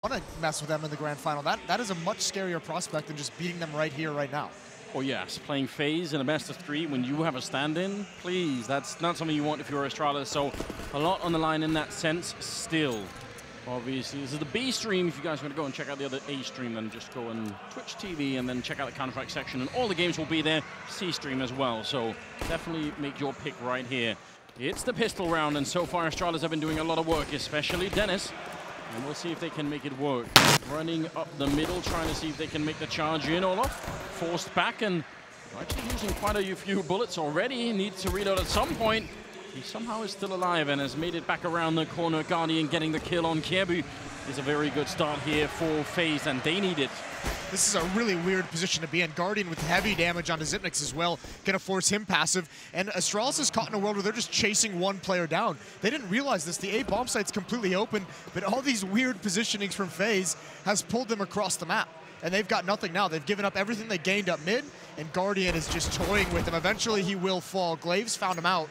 want to mess with them in the grand final. That is a much scarier prospect than just beating them right here, right now. Oh yes, playing Faze in a best of 3 when you have a stand-in, please, that's not something you want if you're Astralis. So a lot on the line in that sense still. Obviously, this is the B stream. If you guys want to go and check out the other A stream, then just go on Twitch TV and then check out the Counter-Strike section. And all the games will be there, C stream as well. So definitely make your pick right here. It's the pistol round, and so far Astralis have been doing a lot of work, especially Dennis. And we'll see if they can make it work. Running up the middle, trying to see if they can make the charge in. Olaf forced back and actually using quite a few bullets already. Needs to reload at some point. He somehow is still alive and has made it back around the corner. Guardian getting the kill on Kiebu. Is a very good start here for Faze, and they need it. This is a really weird position to be in. Guardian with heavy damage onto Xyp9x as well, gonna force him passive. And Astralis is caught in a world where they're just chasing one player down. They didn't realize this. The A bomb site's completely open, but all these weird positionings from Faze has pulled them across the map. And they've got nothing now. They've given up everything they gained up mid, and Guardian is just toying with them. Eventually he will fall. Glaives found him out.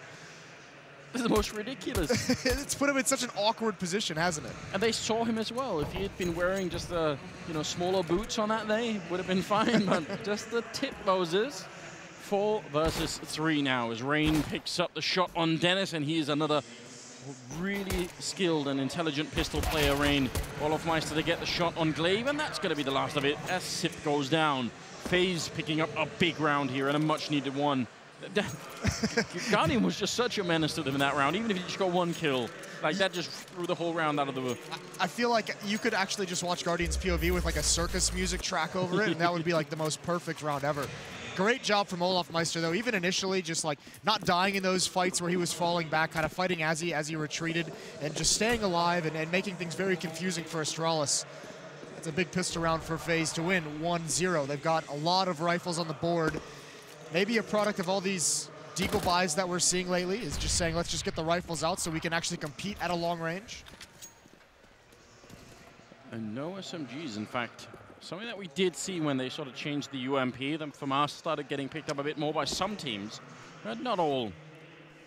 This is the most ridiculous. It's put him in such an awkward position, hasn't it? And they saw him as well. If he had been wearing just the smaller boots on that day, would have been fine. But just the tip Moses. 4 versus 3 now as Rain picks up the shot on Dennis, and he is another really skilled and intelligent pistol player. Rain Olofmeister to get the shot on Glaive, and that's going to be the last of it as Sip goes down. Faze picking up a big round here and a much needed one. Guardian was just such a menace to them in that round, even if you just got one kill. Like, that just threw the whole round out of the... I feel like you could actually just watch Guardian's POV with like a circus music track over it, and that would be like the most perfect round ever. Great job from Olofmeister, though, even initially, just like not dying in those fights where he was falling back, kind of fighting as he retreated, and just staying alive and making things very confusing for Astralis. It's a big pistol round for Faze to win 1-0. They've got a lot of rifles on the board. Maybe a product of all these deagle buys that we're seeing lately is just saying, let's just get the rifles out so we can actually compete at a long range. And no SMGs, in fact. Something that we did see when they sort of changed the UMP. Then FAMAS started getting picked up a bit more by some teams, but not all.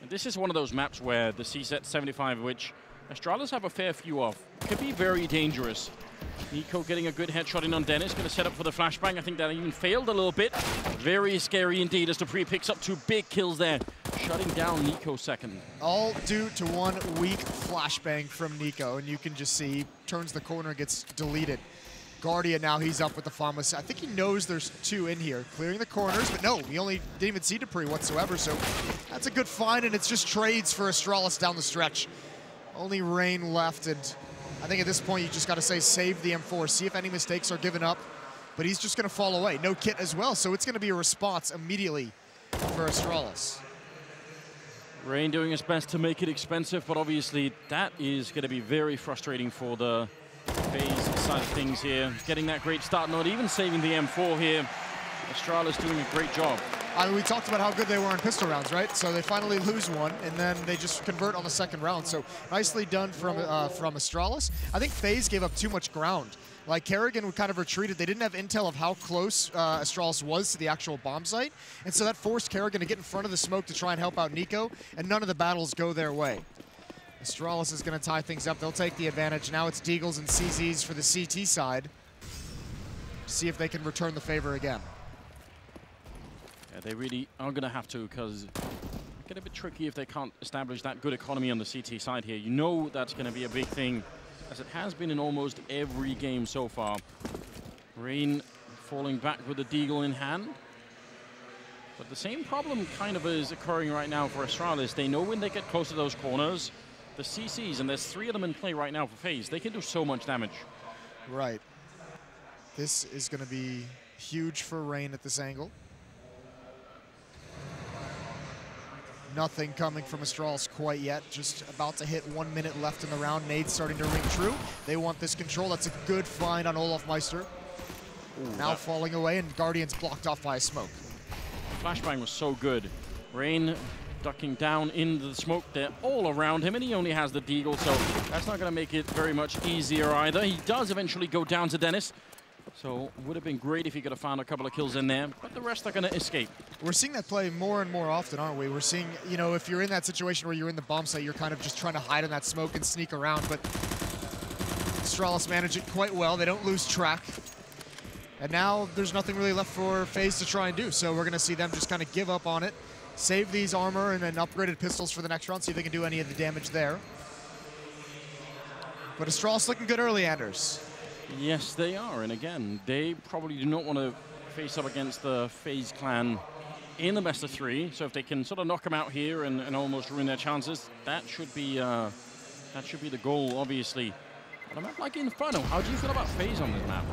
And this is one of those maps where the CSET 75, which Astralis have a fair few of, could be very dangerous. Nico getting a good headshot in on Dennis, going to set up for the flashbang. I think that even failed a little bit. Very scary indeed as dupreeh picks up 2 big kills there, shutting down Nico second. All due to one weak flashbang from Nico, and you can just see he turns the corner, gets deleted. Guardian now, he's up with the FAMAS. I think he knows there's 2 in here, clearing the corners, but no, we only didn't even see dupreeh whatsoever, so that's a good find, and it's just trades for Astralis down the stretch. Only Rain left, and I think at this point you just got to say save the M4, see if any mistakes are given up, but he's just going to fall away. No kit as well, so it's going to be a response immediately for Astralis. Rain doing his best to make it expensive, but obviously that is going to be very frustrating for the Faze side of things here. Getting that great start, not even saving the M4 here. Astralis doing a great job. I mean, we talked about how good they were in pistol rounds, right? So they finally lose one, and then they just convert on the second round. So nicely done from Astralis. I think Faze gave up too much ground. Like, Kerrigan kind of retreated. They didn't have intel of how close Astralis was to the actual bomb site, and so that forced Kerrigan to get in front of the smoke to try and help out Nico, and none of the battles go their way. Astralis is going to tie things up. They'll take the advantage. Now it's Deagles and CZs for the CT side. See if they can return the favor again. Yeah, they really are going to have to, because it's get a bit tricky if they can't establish that good economy on the CT side here. You know that's going to be a big thing, as it has been in almost every game so far. Rain falling back with the Deagle in hand. But the same problem kind of is occurring right now for Astralis. They know when they get close to those corners, the CCs, and there's 3 of them in play right now for Faze, they can do so much damage. Right. This is going to be huge for Rain at this angle. Nothing coming from Astralis quite yet. Just about to hit 1 minute left in the round. Nade's starting to ring true. They want this control. That's a good find on Olofmeister. Now falling away, and Guardian's blocked off by a smoke. Flashbang was so good. Rain ducking down into the smoke. They're all around him, and he only has the Deagle, so that's not going to make it very much easier either. He does eventually go down to Dennis. So it would have been great if he could have found a couple of kills in there, but the rest are going to escape. We're seeing that play more and more often, aren't we? We're seeing, you know, if you're in that situation where you're in the bomb site, you're kind of just trying to hide in that smoke and sneak around, but Astralis manage it quite well. They don't lose track. And now there's nothing really left for Faze to try and do. So we're going to see them just kind of give up on it, save these armor and then upgraded pistols for the next round, see if they can do any of the damage there. But Astralis looking good early, Anders. Yes, they are. And again, they probably do not want to face up against the FaZe clan in the best of 3. So if they can sort of knock them out here and almost ruin their chances, that should be the goal, obviously. On a map like Inferno, how do you feel about FaZe on this map?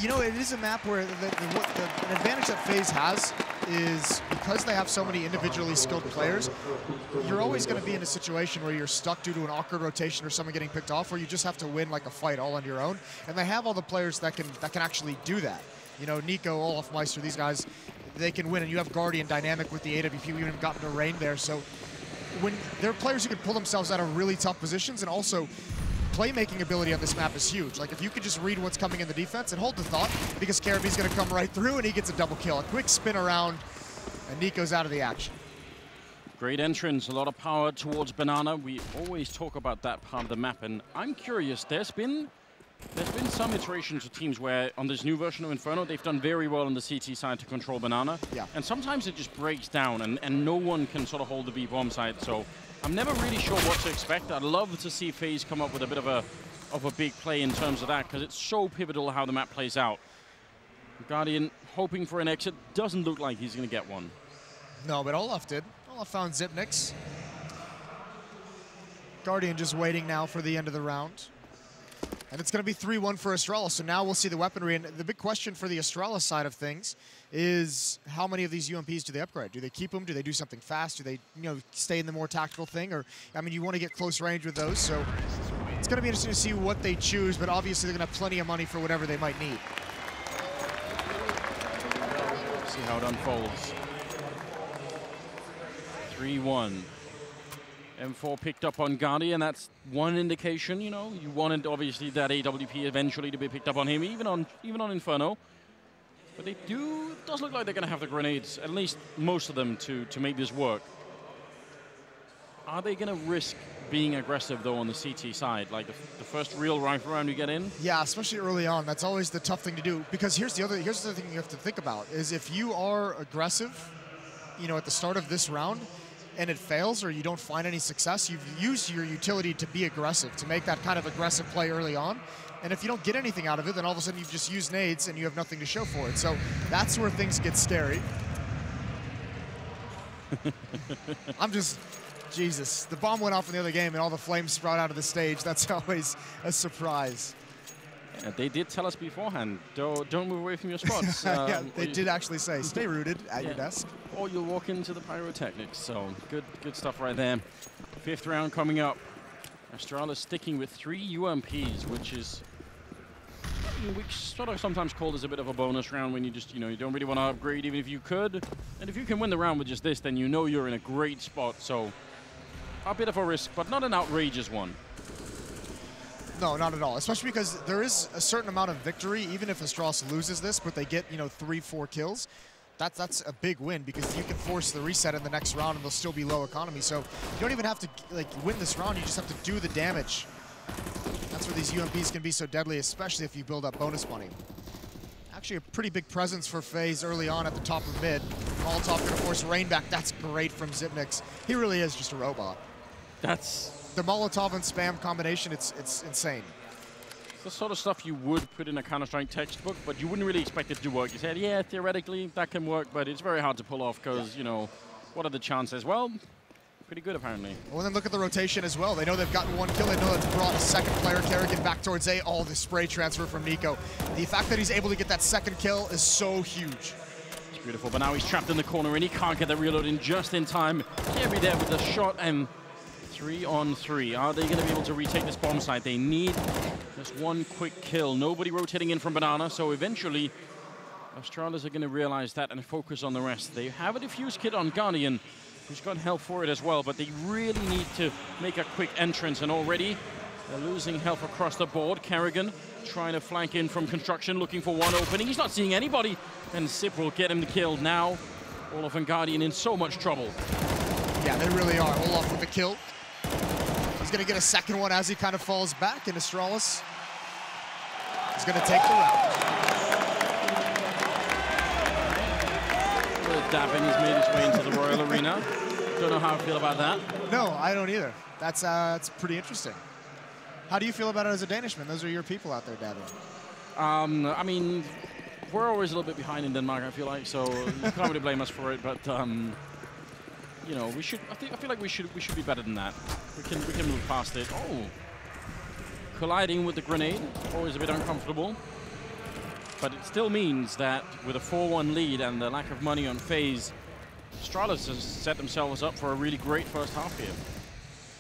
You know, it is a map where the advantage that FaZe has is because they have so many individually skilled players, you're always going to be in a situation where you're stuck due to an awkward rotation or someone getting picked off, where you just have to win like a fight all on your own. And they have all the players that can actually do that. You know, Nico, Olaf Meister, these guys, they can win. And you have Guardian dynamic with the AWP. We haven't gotten to Rain there. So when there are players who can pull themselves out of really tough positions, and also playmaking ability on this map is huge. Like, if you could just read what's coming in the defense and hold the thought, because Karabi's going to come right through and he gets a double kill. A quick spin around, and Nico's out of the action. Great entrance, a lot of power towards Banana. We always talk about that part of the map, and I'm curious, there's been some iterations of teams where on this new version of Inferno, they've done very well on the CT side to control Banana. Yeah. And sometimes it just breaks down, and no one can sort of hold the B-bomb side, so I'm never really sure what to expect. I'd love to see FaZe come up with a bit of a big play in terms of that, because it's so pivotal how the map plays out. Guardian hoping for an exit. Doesn't look like he's going to get one. No, but Olaf did. Olaf found Zipnix. Guardian just waiting now for the end of the round. And it's going to be 3-1 for Astralis, so now we'll see the weaponry. And the big question for the Astralis side of things is how many of these UMPs do they upgrade? Do they keep them? Do they do something fast? Do they, stay in the more tactical thing? Or, I mean, you want to get close range with those, so it's going to be interesting to see what they choose, but obviously they're going to have plenty of money for whatever they might need. See how it unfolds. 3-1. M4 picked up on Guardian. That's one indication, you wanted obviously that AWP eventually to be picked up on him, even on Inferno. But it does look like they're going to have the grenades, at least most of them, to make this work. Are they going to risk being aggressive, though, on the CT side? Like the first real rifle round you get in? Yeah, especially early on. That's always the tough thing to do. Because here's the other thing you have to think about, is if you are aggressive, at the start of this round, and it fails or you don't find any success, you've used your utility to be aggressive, to make that kind of aggressive play early on. And if you don't get anything out of it, then all of a sudden you've just used nades and you have nothing to show for it. So that's where things get scary. Jesus. The bomb went off in the other game and all the flames sprout out of the stage. That's always a surprise. Yeah, they did tell us beforehand, don't move away from your spots. Yeah, they did actually say, stay rooted at your desk. Or you'll walk into the pyrotechnics. So good stuff right there. 5th round coming up. Astralis sticking with 3 UMPs, which sort of sometimes called as a bit of a bonus round when you just, you don't really want to upgrade even if you could. And if you can win the round with just this, then you're in a great spot. So a bit of a risk, but not an outrageous one. No, not at all, especially because there is a certain amount of victory, even if Astralis loses this, but they get, 3-4 kills. That's a big win, because you can force the reset in the next round and they'll still be low economy. So you don't even have to win this round, you just have to do the damage. That's where these UMPs can be so deadly, especially if you build up bonus money. Actually a pretty big presence for FaZe early on at the top of mid. Molotov gonna force Rain back. That's great from Zipnix. He really is just a robot. That's the Molotov and spam combination, it's insane. It's the sort of stuff you would put in a Counter-Strike textbook, but you wouldn't really expect it to work. You said, yeah, theoretically that can work, but it's very hard to pull off because, what are the chances? Well, pretty good apparently. Well, and then look at the rotation as well. They know they've gotten 1 kill. They know they've brought a second player, Kerrigan, back towards A. All the spray transfer from Nico. The fact that he's able to get that second kill is so huge. It's beautiful, but now he's trapped in the corner and he can't get the reload in just in time. Can't be there with the shot, and 3-on-3. Are they going to be able to retake this bomb site? They need just 1 quick kill. Nobody rotating in from Banana, so eventually Astralis are going to realize that and focus on the rest. They have a defuse kit on Guardian, who's got health for it as well, but they really need to make a quick entrance, and already they're losing health across the board. Kerrigan trying to flank in from construction, looking for one opening. He's not seeing anybody, and Sip will get him the kill. Now Olaf and Guardian in so much trouble. Yeah, they really are. Olaf with the kill. He's going to get a second one as he kind of falls back, and Astralis is going to take the round. Dappin, he's made his way into the Royal Arena. Don't know how I feel about that. No, I don't either. That's pretty interesting. How do you feel about it as a Danishman? Those are your people out there, Dappin. I mean, we're always a little bit behind in Denmark, I feel like, so you can't really blame us for it. But you know, we should. I feel like we should be better than that. We can move past it. Oh, colliding with the grenade, always a bit uncomfortable. But it still means that with a 4-1 lead and the lack of money on Faze, Astralis has set themselves up for a really great first half here.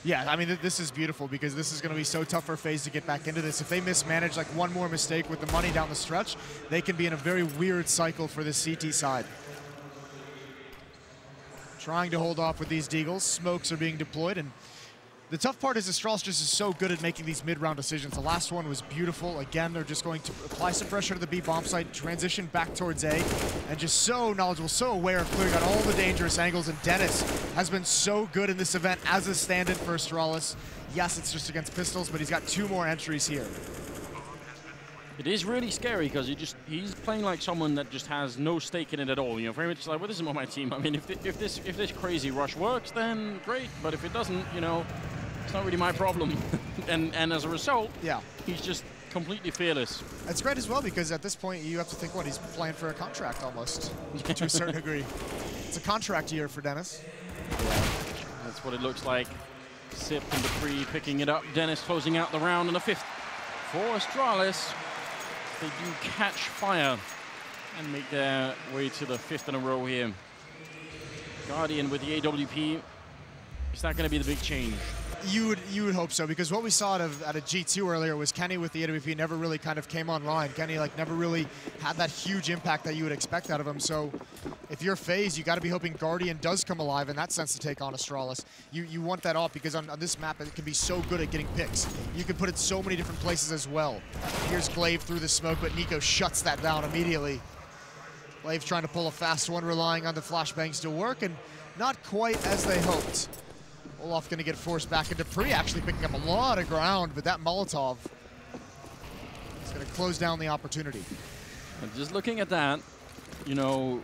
Yeah, I mean, this is beautiful because this is going to be so tough for Faze to get back into this. If they mismanage like one more mistake with the money down the stretch, they can be in a very weird cycle for this CT side. Trying to hold off with these deagles. Smokes are being deployed, and the tough part is Astralis just is so good at making these mid-round decisions. The last one was beautiful. Again, they're just going to apply some pressure to the B bomb site, transition back towards A, and just so knowledgeable, so aware of clearing out all the dangerous angles. And Dennis has been so good in this event as a stand-in for Astralis. Yes, it's just against pistols, but he's got 2 more entries here. It is really scary because he's playing like someone that just has no stake in it at all. You know, very much like, well, this isn't my team. I mean, if this crazy rush works, then great. But if it doesn't, you know, it's not really my problem. and as a result, yeah, he's just completely fearless. That's great as well because at this point you have to think, what, he's playing for a contract almost to a certain degree. It's a contract year for Dennis. Yeah, that's what it looks like. Sip and Dupree picking it up. Dennis closing out the round and a 5th for Astralis. They do catch fire and make their way to the 5th in a row here. Guardian with the AWP. Is that going to be the big change? You would hope so, because what we saw out of G2 earlier was Kenny with the AWP never really kind of came online. Kenny like never really had that huge impact that you would expect out of him. So if you're Faze, you got to be hoping Guardian does come alive in that sense to take on Astralis. You want that off because on this map it can be so good at getting picks. You can put it so many different places as well. Here's Glaive through the smoke, but Nico shuts that down immediately. Glaive trying to pull a fast one, relying on the flashbangs to work, and not quite as they hoped. Olaf going to get forced back into Dupree, actually picking up a lot of ground, but that Molotov is going to close down the opportunity. And just looking at that, you know,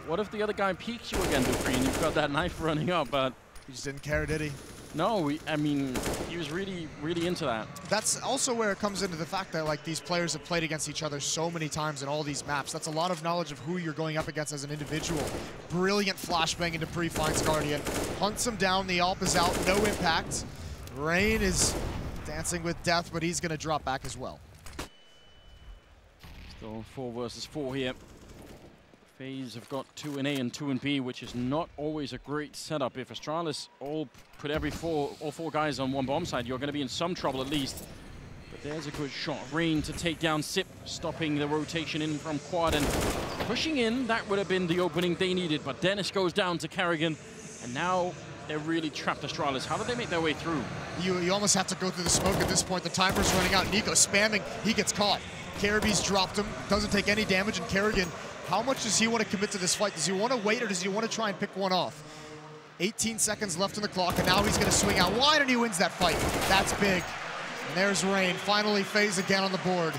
what if the other guy peeks you again, Dupree, and you've got that knife running up, but... He just didn't care, did he? No, I mean, he was really, really into that. That's also where it comes into the fact that like these players have played against each other so many times in all these maps. That's a lot of knowledge of who you're going up against as an individual. Brilliant flashbang into Dupree finds Guardian. Hunts him down, the AWP is out, no impact. Rain is dancing with death, but he's going to drop back as well. Still 4 versus 4 here. Faze have got 2 in A and 2 in B, which is not always a great setup. If Astralis all put all four guys on one bomb side, you're going to be in some trouble at least. But there's a good shot. Rain to take down Sip, stopping the rotation in from Quad and pushing in. That would have been the opening they needed, but Dennis goes down to Kerrigan, and now they're really trapped Astralis. How do they make their way through? You almost have to go through the smoke at this point. The timer's running out. Nico spamming. He gets caught. Karaby's dropped him. Doesn't take any damage, and Kerrigan, how much does he want to commit to this fight? Does he want to wait, or does he want to try and pick one off? 18 seconds left on the clock, and now he's going to swing out wide, and he wins that fight. That's big. And there's Rain. Finally, Faze again on the board.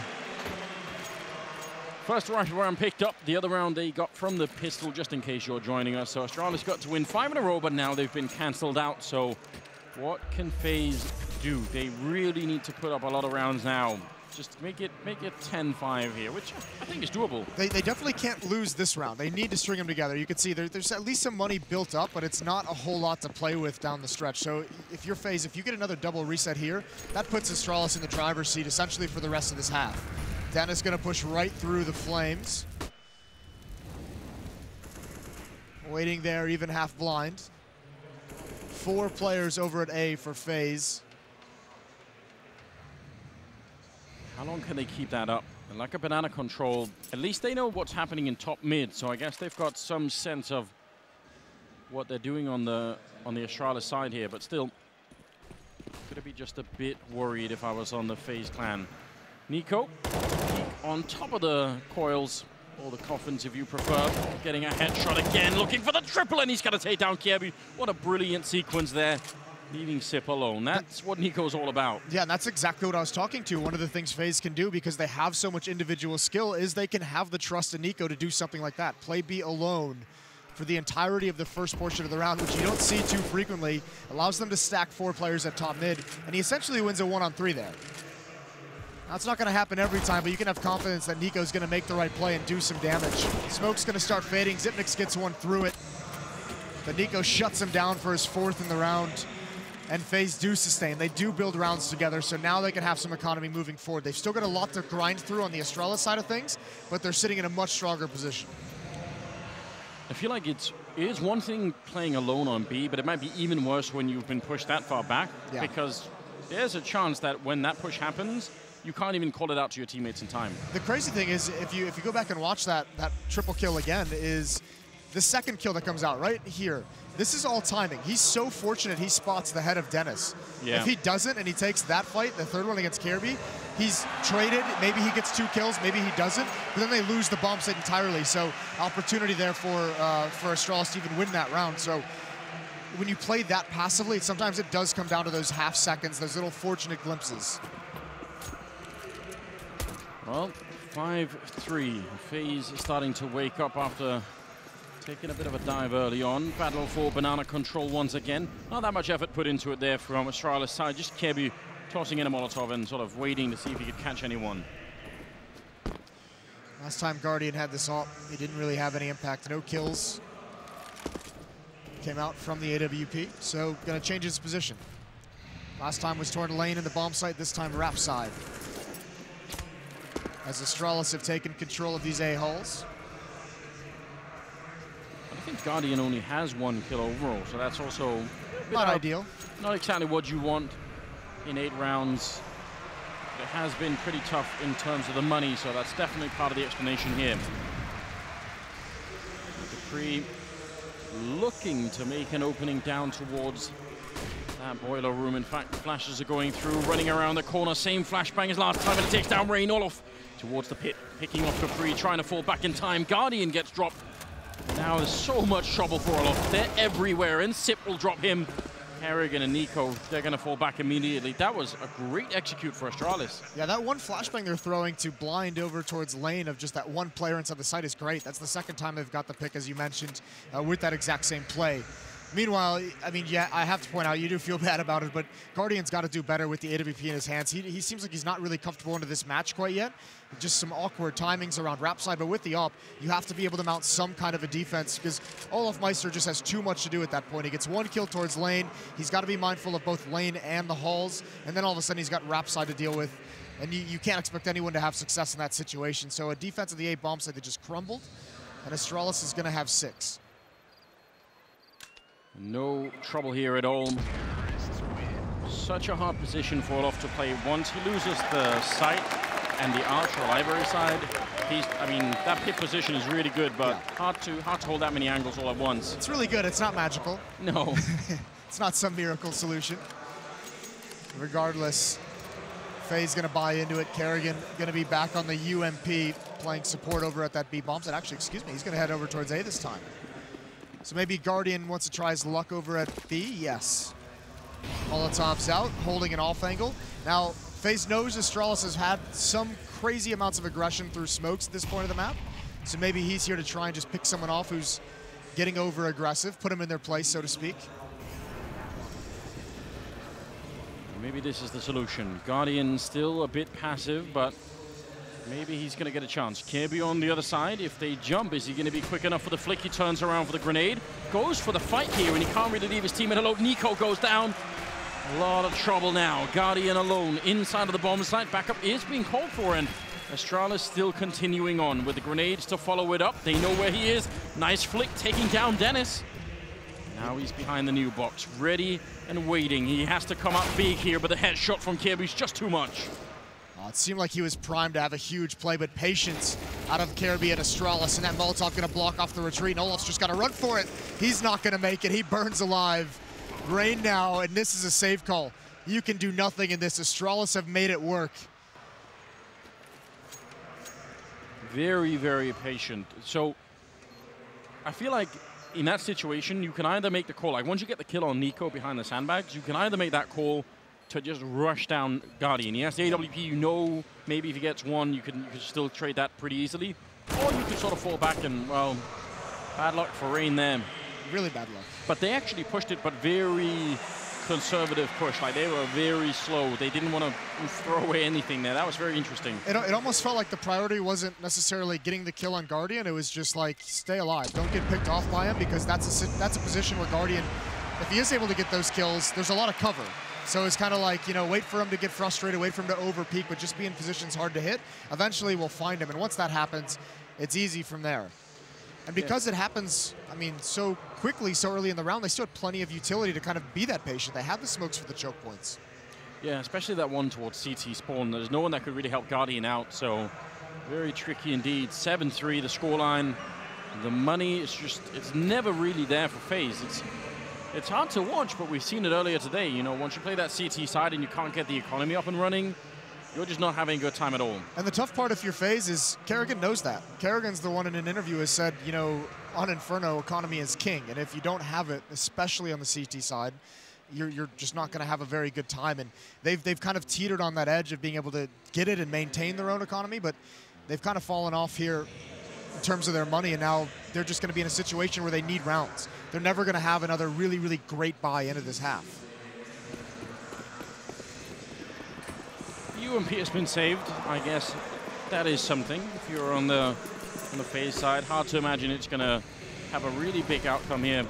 First rifle round picked up. The other round they got from the pistol, just in case you're joining us. So Astralis got to win 5 in a row, but now they've been cancelled out. So what can Faze do? They really need to put up a lot of rounds now. Just make it 10-5 here, which I think is doable. They definitely can't lose this round. They need to string them together. You can see there's at least some money built up, but it's not a whole lot to play with down the stretch. So if you're Faze, if you get another double reset here, that puts Astralis in the driver's seat essentially for the rest of this half. Dennis going to push right through the flames. Waiting there, even half blind. 4 players over at A for Faze. How long can they keep that up? And like a banana control, at least they know what's happening in top mid, so I guess they've got some sense of what they're doing on the Astralis side here, but still, could be just a bit worried if I was on the Faze clan. Nico on top of the coils, or the coffins if you prefer, getting a headshot again, looking for the triple, and he's going to take down Kjaerbye. What a brilliant sequence there. Leaving Sip alone. That's what Nico's all about. Yeah, and that's exactly what I was talking to. One of the things FaZe can do, because they have so much individual skill, is they can have the trust in Nico to do something like that. Play B alone for the entirety of the first portion of the round, which you don't see too frequently. Allows them to stack 4 players at top mid, and he essentially wins a 1-on-3 there. That's not going to happen every time, but you can have confidence that Nico's going to make the right play and do some damage. Smoke's going to start fading. Xyp9x gets one through it, but Nico shuts him down for his 4th in the round. And FaZe do sustain. They do build rounds together, so now they can have some economy moving forward. They've still got a lot to grind through on the Astralis side of things, but they're sitting in a much stronger position. I feel like it is one thing playing alone on B, but it might be even worse when you've been pushed that far back, because there's a chance that when that push happens, you can't even call it out to your teammates in time. The crazy thing is, if you go back and watch that triple kill again, is the second kill that comes out right here. This is all timing. He's so fortunate he spots the head of Dennis. Yeah. If he doesn't and he takes that fight, the 3rd one against Kirby, he's traded. Maybe he gets 2 kills, maybe he doesn't, but then they lose the bomb site entirely. So opportunity there for Astralis to even win that round. So when you play that passively, sometimes it does come down to those half seconds, those little fortunate glimpses. Well, 5-3. FaZe is starting to wake up after taking a bit of a dive early on. Battle for banana control once again. Not that much effort put into it there from Astralis' side. Just Kirby tossing in a Molotov and sort of waiting to see if he could catch anyone. Last time Guardian had this ult, he didn't really have any impact. No kills. Came out from the AWP, so gonna change his position. Last time was torn lane in the bomb site, this time rap side. As Astralis have taken control of these A-hulls. I think Guardian only has 1 kill overall, so that's also not ideal. Not exactly what you want in 8 rounds. It has been pretty tough in terms of the money, so that's definitely part of the explanation here. Dupree looking to make an opening down towards that boiler room. In fact, flashes are going through, running around the corner. Same flashbang as last time, and it takes down Rain. Olof towards the pit, picking off Dupree, trying to fall back in time. Guardian gets dropped. Now there's so much trouble for Olof. They're everywhere, and Sip will drop him. Harrigan and Nico, they're going to fall back immediately. That was a great execute for Astralis. Yeah, that one flashbang they're throwing to blind over towards lane of just that one player inside the site is great. That's the 2nd time they've got the pick, as you mentioned, with that exact same play. Meanwhile, I mean, yeah, I have to point out, you do feel bad about it, but Guardian's got to do better with the AWP in his hands. He seems like he's not really comfortable into this match quite yet. Just some awkward timings around rap side, but with the op, you have to be able to mount some kind of a defense, because Olaf Meister just has too much to do at that point. He gets 1 kill towards lane. He's got to be mindful of both lane and the halls, and then all of a sudden he's got rap side to deal with, and you can't expect anyone to have success in that situation. So a defense of the A bomb site that just crumbled, and Astralis is going to have 6. No trouble here at all. Such a hard position for Olof to play. Once he loses the sight and the archer library side, I mean, that pit position is really good, but hard to hold that many angles all at once. It's really good. It's not magical. No. It's not some miracle solution. Regardless, FaZe going to buy into it. Kerrigan going to be back on the UMP, playing support over at that B bomb site. Actually, excuse me, he's going to head over towards A this time. So maybe Guardian wants to try his luck over at B. Yes. Molotov's out, holding an off angle. Now, FaZe knows Astralis has had some crazy amounts of aggression through smokes at this point of the map. So maybe he's here to try and just pick someone off who's getting over aggressive, put them in their place, so to speak. Maybe this is the solution. Guardian still a bit passive, but maybe he's going to get a chance. Kirby on the other side. If they jump, is he going to be quick enough for the flick? He turns around for the grenade. Goes for the fight here, and he can't really leave his teammate alone. Nico goes down. A lot of trouble now. Guardian alone inside of the bomb site. Backup is being called for, and Astralis still continuing on with the grenades to follow it up. They know where he is. Nice flick, taking down Dennis. Now he's behind the new box, ready and waiting. He has to come up big here, but the headshot from Kirby's just too much. It seemed like he was primed to have a huge play, but patience out of Kirby and Astralis, and that Molotov going to block off the retreat, and Olaf's just got to run for it. He's not going to make it. He burns alive. Rain now, and this is a save call. You can do nothing in this. Astralis have made it work. Very, very patient. So I feel like in that situation, you can either make the call, like once you get the kill on Nico behind the sandbags, you can either make that call to just rush down Guardian. He has the AWP, you know, maybe if he gets one, you can still trade that pretty easily. Or you could sort of fall back and, well, bad luck for Rain there. Really bad luck. But they actually pushed it, but very conservative push. Like, they were very slow. They didn't want to throw away anything there. That was very interesting. It almost felt like the priority wasn't necessarily getting the kill on Guardian. It was just like, stay alive. Don't get picked off by him, because that's a position where Guardian, if he is able to get those kills, there's a lot of cover. So it's kind of like, you know, wait for him to get frustrated, wait for him to over-peak, but just be in positions hard to hit. Eventually, we'll find him. And once that happens, it's easy from there. And because it happens, I mean, so quickly, so early in the round, they still had plenty of utility to kind of be that patient. They had the smokes for the choke points. Yeah, especially that one towards CT spawn. There's no one that could really help Guardian out, so very tricky indeed. 7-3, the scoreline. The money is just, it's never really there for Faze. It's hard to watch, but we've seen it earlier today. You know, once you play that CT side and you can't get the economy up and running, you're just not having a good time at all. And the tough part if you're Faze is Kerrigan knows that. Kerrigan's the one in an interview has said, you know, on Inferno, economy is king. And if you don't have it, especially on the CT side, you're just not going to have a very good time. And they've kind of teetered on that edge of being able to get it and maintain their own economy, but they've kind of fallen off here in terms of their money, and now they're just going to be in a situation where they need rounds. They're never going to have another really, really great buy into this half. UMP has been saved. I guess that is something. If you're on the Faze side, hard to imagine it's going to have a really big outcome here.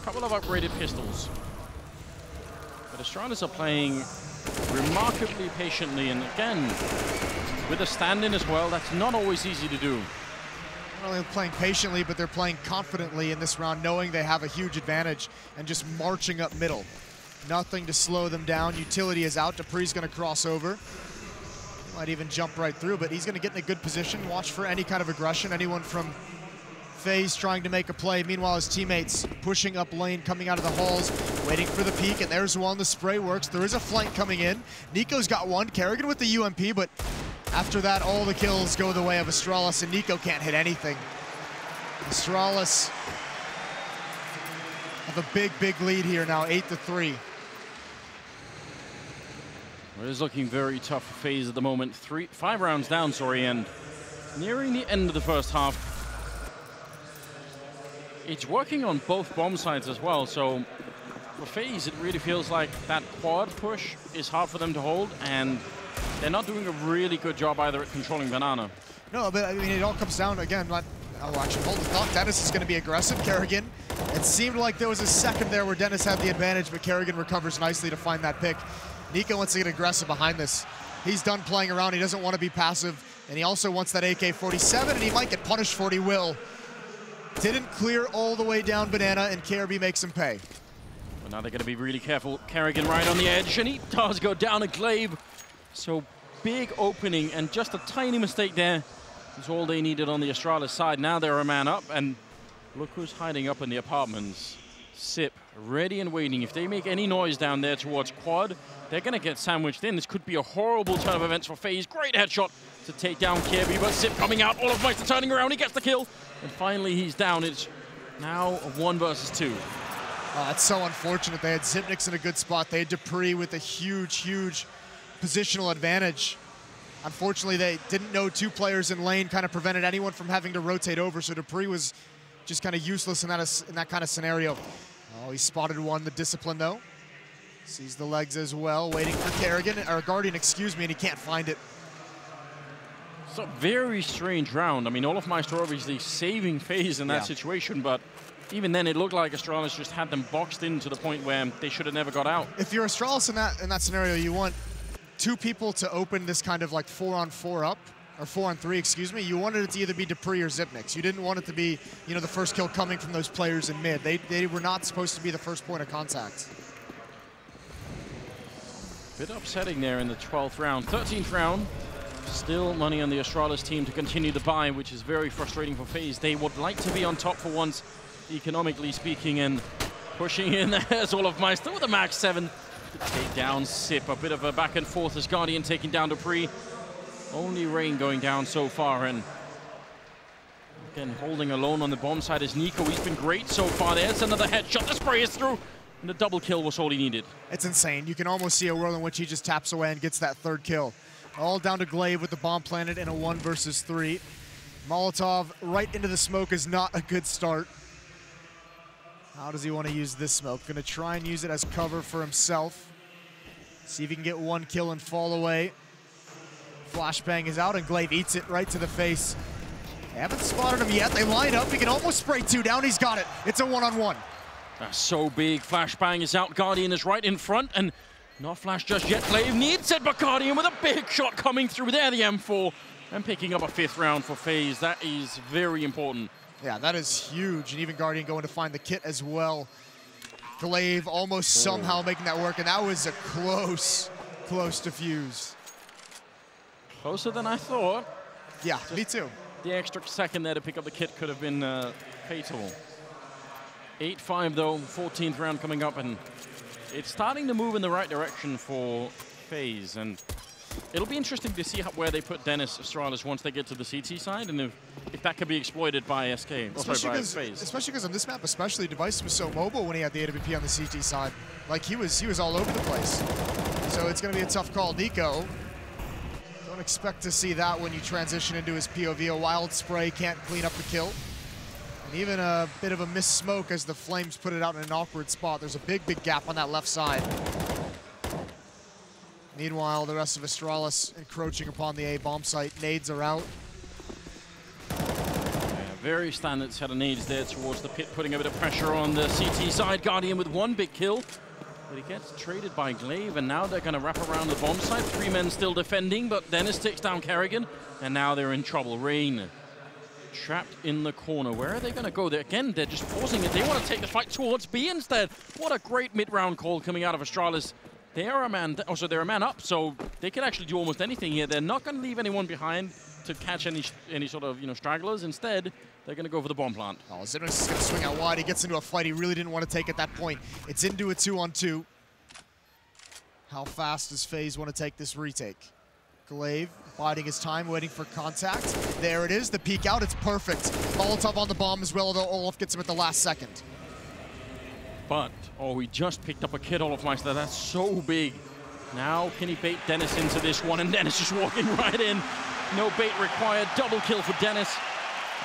A couple of upgraded pistols. But Astralis are playing remarkably patiently, and again, with a stand-in as well, that's not always easy to do. Not only playing patiently, but they're playing confidently in this round, knowing they have a huge advantage and just marching up middle. Nothing to slow them down. Utility is out. Dupree's going to cross over. Might even jump right through, but he's going to get in a good position. Watch for any kind of aggression. Anyone from Faze trying to make a play. Meanwhile, his teammates pushing up lane, coming out of the halls, waiting for the peek, and there's one. The spray works. There is a flank coming in. Nico's got one. Kerrigan with the UMP, but after that, all the kills go the way of Astralis, and Nico can't hit anything. Astralis have a big, big lead here now, 8-3. It is looking very tough for Faze at the moment. 5 rounds down, sorry, and nearing the end of the first half. It's working on both bomb sides as well, so for Faze, it really feels like that quad push is hard for them to hold, and they're not doing a really good job either at controlling Banana. No, but I mean, it all comes down, again, like, oh, actually, hold the thought. Dennis is going to be aggressive. Kerrigan, it seemed like there was a second there where Dennis had the advantage, but Kerrigan recovers nicely to find that pick. Nico wants to get aggressive behind this. He's done playing around. He doesn't want to be passive, and he also wants that AK-47, and he might get punished for it. He will. Didn't clear all the way down Banana, and KRB makes him pay. Well, now they're going to be really careful. Kerrigan right on the edge, and he does go down a glaive. So big opening, and just a tiny mistake there is all they needed on the Astralis side. Now they're a man up, and look who's hiding up in the apartments. Sip, ready and waiting. If they make any noise down there towards quad, they're going to get sandwiched in. This could be a horrible turn of events for Faze. Great headshot to take down Kirby, but Sip coming out. All of Meister turning around. He gets the kill, and finally he's down. It's now a 1 versus 2. That's so unfortunate. They had Zipniks in a good spot. They had Dupree with a huge, huge positional advantage. Unfortunately, they didn't know 2 players in lane, kind of prevented anyone from having to rotate over, so Dupree was just kind of useless in that kind of scenario. Oh, he spotted one, the discipline though. Sees the legs as well, waiting for Kerrigan, or Guardian, excuse me, and he can't find it. It's a very strange round. I mean, Olaf Meister obviously saving Faze in that situation, but even then it looked like Astralis just had them boxed in to the point where they should have never got out. If you're Astralis in that scenario, you want 2 people to open this kind of like 4-on-4 up, or 4-on-3, excuse me. You wanted it to either be Dupree or Zipniks. You didn't want it to be, you know, the first kill coming from those players in mid. They were not supposed to be the first point of contact. Bit upsetting there in the 12th round. 13th round, still money on the Astralis team to continue the buy, which is very frustrating for Faze. They would like to be on top for once, economically speaking, and pushing in there's Olaf Meister with a max 7 to take down Sip. A bit of a back and forth as Guardian taking down Dupree. Only Rain going down so far, and Again, holding alone on the bomb side is Nico. He's been great so far. There's another headshot. The spray is through. And the double kill was all he needed. It's insane. You can almost see a world in which he just taps away and gets that third kill. All down to Glaive with the bomb planted in a 1 versus 3. Molotov right into the smoke is not a good start. How does he want to use this smoke? Going to try and use it as cover for himself. See if he can get 1 kill and fall away. Flashbang is out and Glaive eats it right to the face. They haven't spotted him yet. They line up. He can almost spray 2 down. He's got it. It's a 1-on-1. That's so big. Flashbang is out. Guardian is right in front and not flash just yet. Glaive needs it, but Guardian with a big shot coming through there. The M4 and picking up a 5th round for Faze. That is very important. Yeah, that is huge. And even Guardian going to find the kit as well. Glaive almost somehow making that work, and that was a close defuse. Closer than I thought. Yeah, me too. The extra second there to pick up the kit could have been fatal. 8-5 though, 14th round coming up, and it's starting to move in the right direction for Faze. And it'll be interesting to see where they put Dennis Astralis once they get to the CT side, and if that could be exploited by SK, by Faze. Especially because on this map, Device was so mobile when he had the AWP on the CT side. Like he was all over the place. So it's going to be a tough call. Nico, don't expect to see that when you transition into his POV. A wild spray can't clean up the kill. And even a bit of a missed smoke as the Flames put it out in an awkward spot. There's a big gap on that left side. Meanwhile, the rest of Astralis encroaching upon the A bomb site. Nades are out. Yeah, very standard set of nades there towards the pit, putting a bit of pressure on the CT side. Guardian with 1 big kill. But he gets traded by Glaive, and now they're going to wrap around the bomb site. 3 men still defending, but Dennis takes down Kerrigan, and now they're in trouble. Rain trapped in the corner. Where are they going to go? They're just forcing it. They want to take the fight towards B instead. What a great mid-round call coming out of Astralis. They are a man, they're a man up, so they can actually do almost anything here. They're not going to leave anyone behind to catch any sort of stragglers. Instead, they're going to go for the bomb plant. Oh, Zimmer's is going to swing out wide. He gets into a fight he really didn't want to take at that point. It's into a 2-on-2. How fast does Faze want to take this retake? Glaive biding his time, waiting for contact. There it is, the peek out. It's perfect. Molotov on the bomb as well, although Olaf gets him at the last second. But, oh, he just picked up a kid, Olafmeister. That's so big. Now, can he bait Dennis into this one? And Dennis just walking right in. No bait required. Double kill for Dennis.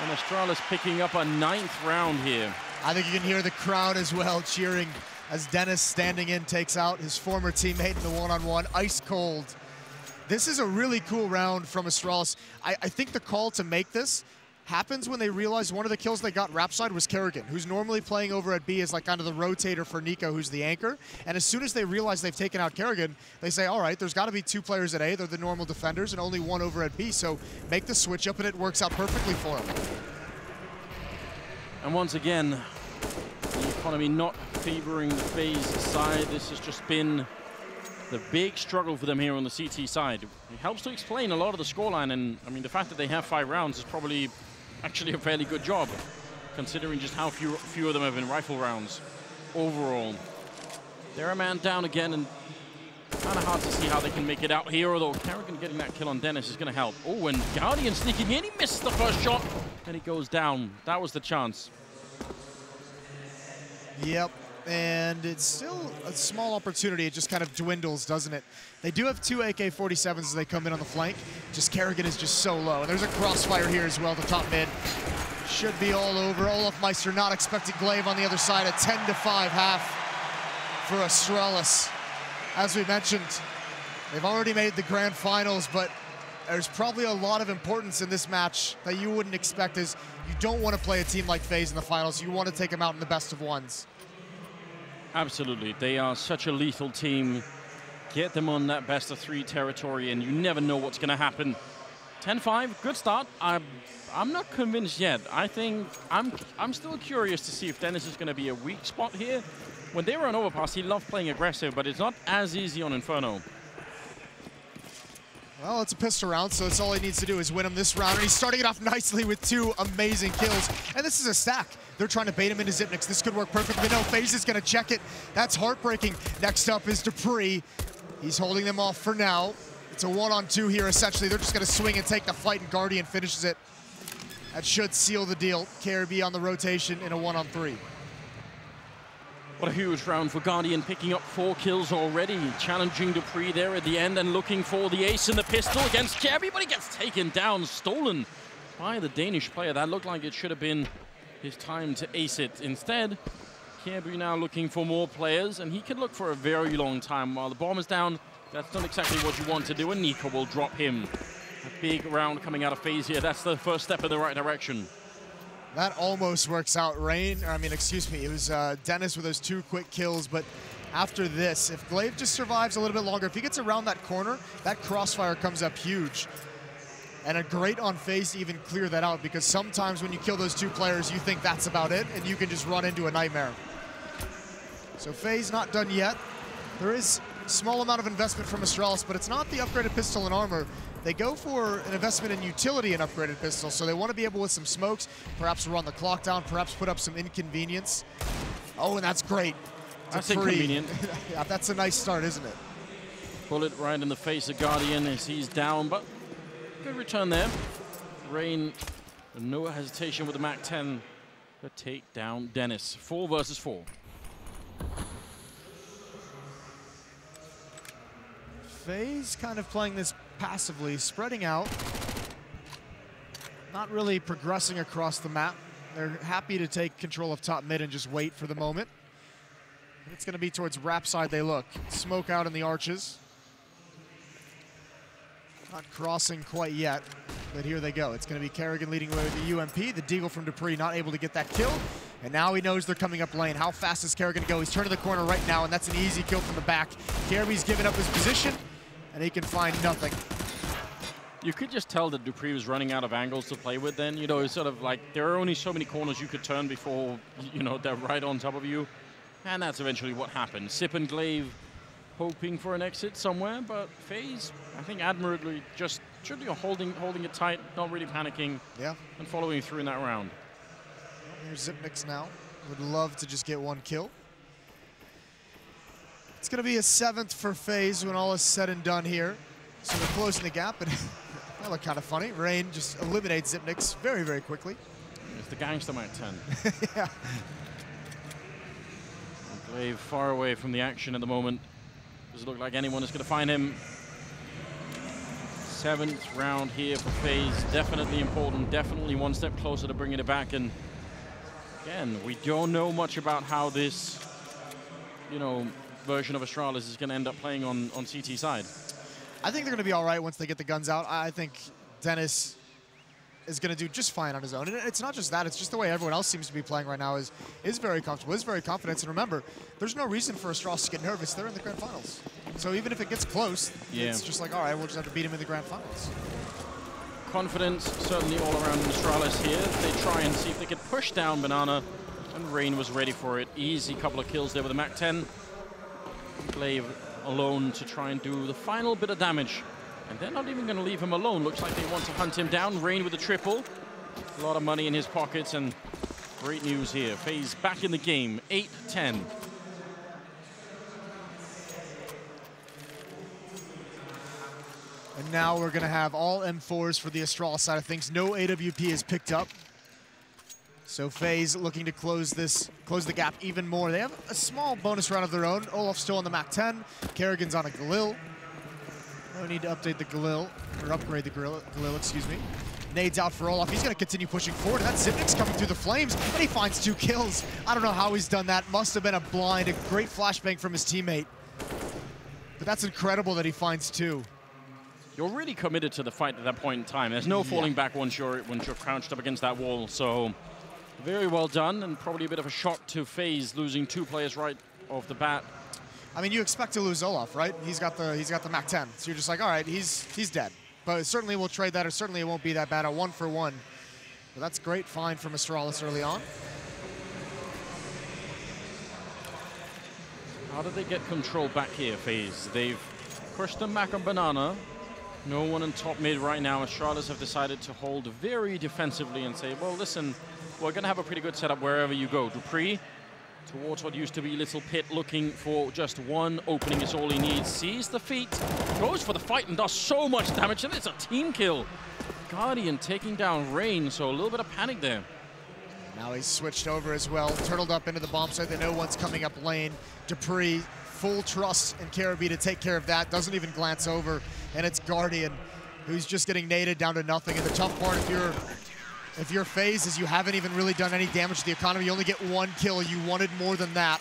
And Astralis picking up a 9th round here. I think you can hear the crowd as well cheering as Dennis standing in takes out his former teammate in the 1-on-1. Ice cold. This is a really cool round from Astralis. I think the call to make this happens when they realize one of the kills they got rapside was Kerrigan, who's normally playing over at B as like kind of the rotator for Nico, who's the anchor. And as soon as they realize they've taken out Kerrigan, they say, all right, there's got to be 2 players at A. They're the normal defenders and only 1 over at B. So make the switch up and it works out perfectly for them. And once again, the economy not favoring the Faze side. This has just been the big struggle for them here on the CT side. It helps to explain a lot of the scoreline, and I mean the fact that they have 5 rounds is probably actually a fairly good job, considering just how few of them have been rifle rounds overall. They're a man down again, and kind of hard to see how they can make it out here, although Kerrigan getting that kill on Dennis is going to help. Oh, and Guardian sneaking in, he missed the first shot, and he goes down. That was the chance. Yep, and it's still a small opportunity. It just kind of dwindles, doesn't it? They do have 2 AK-47s as they come in on the flank. Just Kerrigan is just so low. And there's a crossfire here as well, the top mid. Should be all over. Olafmeister not expecting Glaive on the other side. A 10-5 half for Astralis. As we mentioned, they've already made the grand finals, but there's probably a lot of importance in this match that you wouldn't expect, as you don't want to play a team like Faze in the finals. You want to take them out in the best of ones. Absolutely. They are such a lethal team. Get them on that best of 3 territory, and you never know what's going to happen. 10-5, good start. I'm not convinced yet. I think I'm still curious to see if Dennis is going to be a weak spot here. When they were on Overpass, he loved playing aggressive, but it's not as easy on Inferno. Well, it's a pistol round, so that's all he needs to do is win him this round. And he's starting it off nicely with 2 amazing kills. And this is a stack. They're trying to bait him into Zipniks. This could work perfectly. No, Faze is going to check it. That's heartbreaking. Next up is Dupree. He's holding them off for now. It's a 1-on-2 here, essentially. They're just going to swing and take the fight, and Guardian finishes it. That should seal the deal. KRB on the rotation in a 1-on-3. What a huge round for Guardian, picking up 4 kills already. Challenging dupreeh there at the end and looking for the ace in the pistol against KRB, but he gets taken down, stolen by the Danish player. That looked like it should have been his time to ace it. Instead, KRB now looking for more players, and he could look for a very long time. While the bomb is down, that's not exactly what you want to do, and Nico will drop him. A big round coming out of Faze here. That's the first step in the right direction. That almost works out. It was Dennis with those 2 quick kills, but after this, if Glaive just survives a little bit longer, if he gets around that corner, that crossfire comes up huge. And a great on Faze to even clear that out, because sometimes when you kill those 2 players, you think that's about it, and you can just run into a nightmare. So Faze not done yet. There is a small amount of investment from Astralis, but it's not the upgraded pistol and armor. They go for an investment in utility and upgraded pistol, so they want to be able with some smokes, perhaps run the clock down, perhaps put up some inconvenience. Oh, and that's great. That's inconvenient. Yeah, that's a nice start, isn't it? Bullet right in the face of Guardian as he's down, but good return there. Rain, no hesitation with the MAC-10 to take down Dennis. 4 versus 4. Faze kind of playing this passively, spreading out, not really progressing across the map. They're happy to take control of top mid and just wait for the moment. It's going to be towards Rap side they look. Smoke out in the arches. Not crossing quite yet, but here they go. It's going to be Kerrigan leading away with the UMP. The deagle from dupreeh not able to get that kill. And now he knows they're coming up lane. How fast is Kerrigan to go? He's turning the corner right now, and that's an easy kill from the back. KRB's giving up his position, and he can find nothing. You could just tell that dupreeh was running out of angles to play with then. You know, it's sort of like there are only so many corners you could turn before, you know, they're right on top of you. And that's eventually what happened. Sip and Glaive hoping for an exit somewhere, but Faze, I think admirably, just should be holding it tight, not really panicking, yeah, and following through in that round. Here's Zipnix now. Would love to just get 1 kill. It's going to be a 7th for Faze when all is said and done here. So they're closing the gap, and that looked kind of funny. Rain just eliminates Zipnix very, very quickly. It's the gangster MAC-10. Yeah. Glaive far away from the action at the moment. Doesn't look like anyone is going to find him. 7th round here for Faze. Definitely important. Definitely 1 step closer to bringing it back. And again, we don't know much about how this, you know, version of Astralis is going to end up playing on CT side. I think they're going to be all right once they get the guns out. I think Dennis is going to do just fine on his own. And it's not just that, it's just the way everyone else seems to be playing right now is very comfortable, is very confident. And remember, there's no reason for Astralis to get nervous. They're in the grand finals. So even if it gets close, it's just like, all right, we'll just have to beat him in the grand finals. Confidence certainly all around Astralis here. They try and see if they could push down Banana, and Rain was ready for it. Easy couple of kills there with the MAC-10. Glaive alone to try and do the final bit of damage. And they're not even going to leave him alone. Looks like they want to hunt him down. Rain with a triple. A lot of money in his pockets, and great news here. Faze back in the game, 8-10. And now we're going to have all M4s for the Astralis side of things. No AWP is picked up. So Faze looking to close the gap even more. They have a small bonus round of their own. Olaf's still on the MAC-10. Kerrigan's on a Galil. No need to update the Galil, or upgrade the Galil, excuse me. Nades out for Olaf. He's going to continue pushing forward. That's Zipnix coming through the flames, and he finds 2 kills. I don't know how he's done that. Must have been a blind, a great flashbang from his teammate. But that's incredible that he finds 2. You're really committed to the fight at that point in time. There's no falling back once you're crouched up against that wall. So very well done, and probably a bit of a shock to Faze losing 2 players right off the bat. I mean, you expect to lose Olaf, right? He's got the MAC-10, so you're just like, all right, he's dead. But certainly we'll trade that, or certainly it won't be that bad. A 1-for-1. But that's great find from Astralis early on. How did they get control back here, Faze? They've pushed them back on Banana. No one in top mid right now. Astralis have decided to hold very defensively and say, well, listen, we're going to have a pretty good setup wherever you go. dupreeh towards what used to be Little Pit, looking for just 1 opening is all he needs. Sees the feet, goes for the fight and does so much damage, and it's a team kill. Guardian taking down Rain, so a little bit of panic there. Now he's switched over as well, turtled up into the bomb site. They know one's coming up lane. Dupree, full trust in Caribbean to take care of that. Doesn't even glance over, and it's Guardian who's just getting naded down to nothing. And the tough part, if your Faze is you haven't even really done any damage to the economy, you only get one kill. You wanted more than that.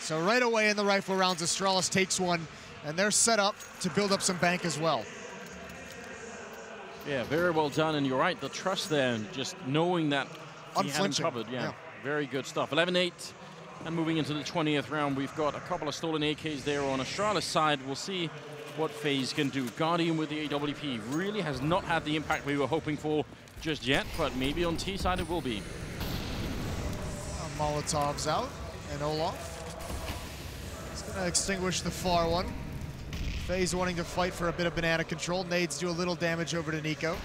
So right away in the rifle rounds, Astralis takes one, and they're set up to build up some bank as well. Yeah, very well done, and you're right, the trust there, just knowing that he hadn't covered. Yeah, very good stuff. 11-8, and moving into the 20th round, we've got a couple of stolen AKs there on Astralis' side. We'll see what Faze can do. Guardian with the AWP really has not had the impact we were hoping for just yet, but maybe on T side it will be. Molotov's out, and Olaf is going to extinguish the far one. Faze wanting to fight for a bit of banana control. Nades do a little damage over to Nico.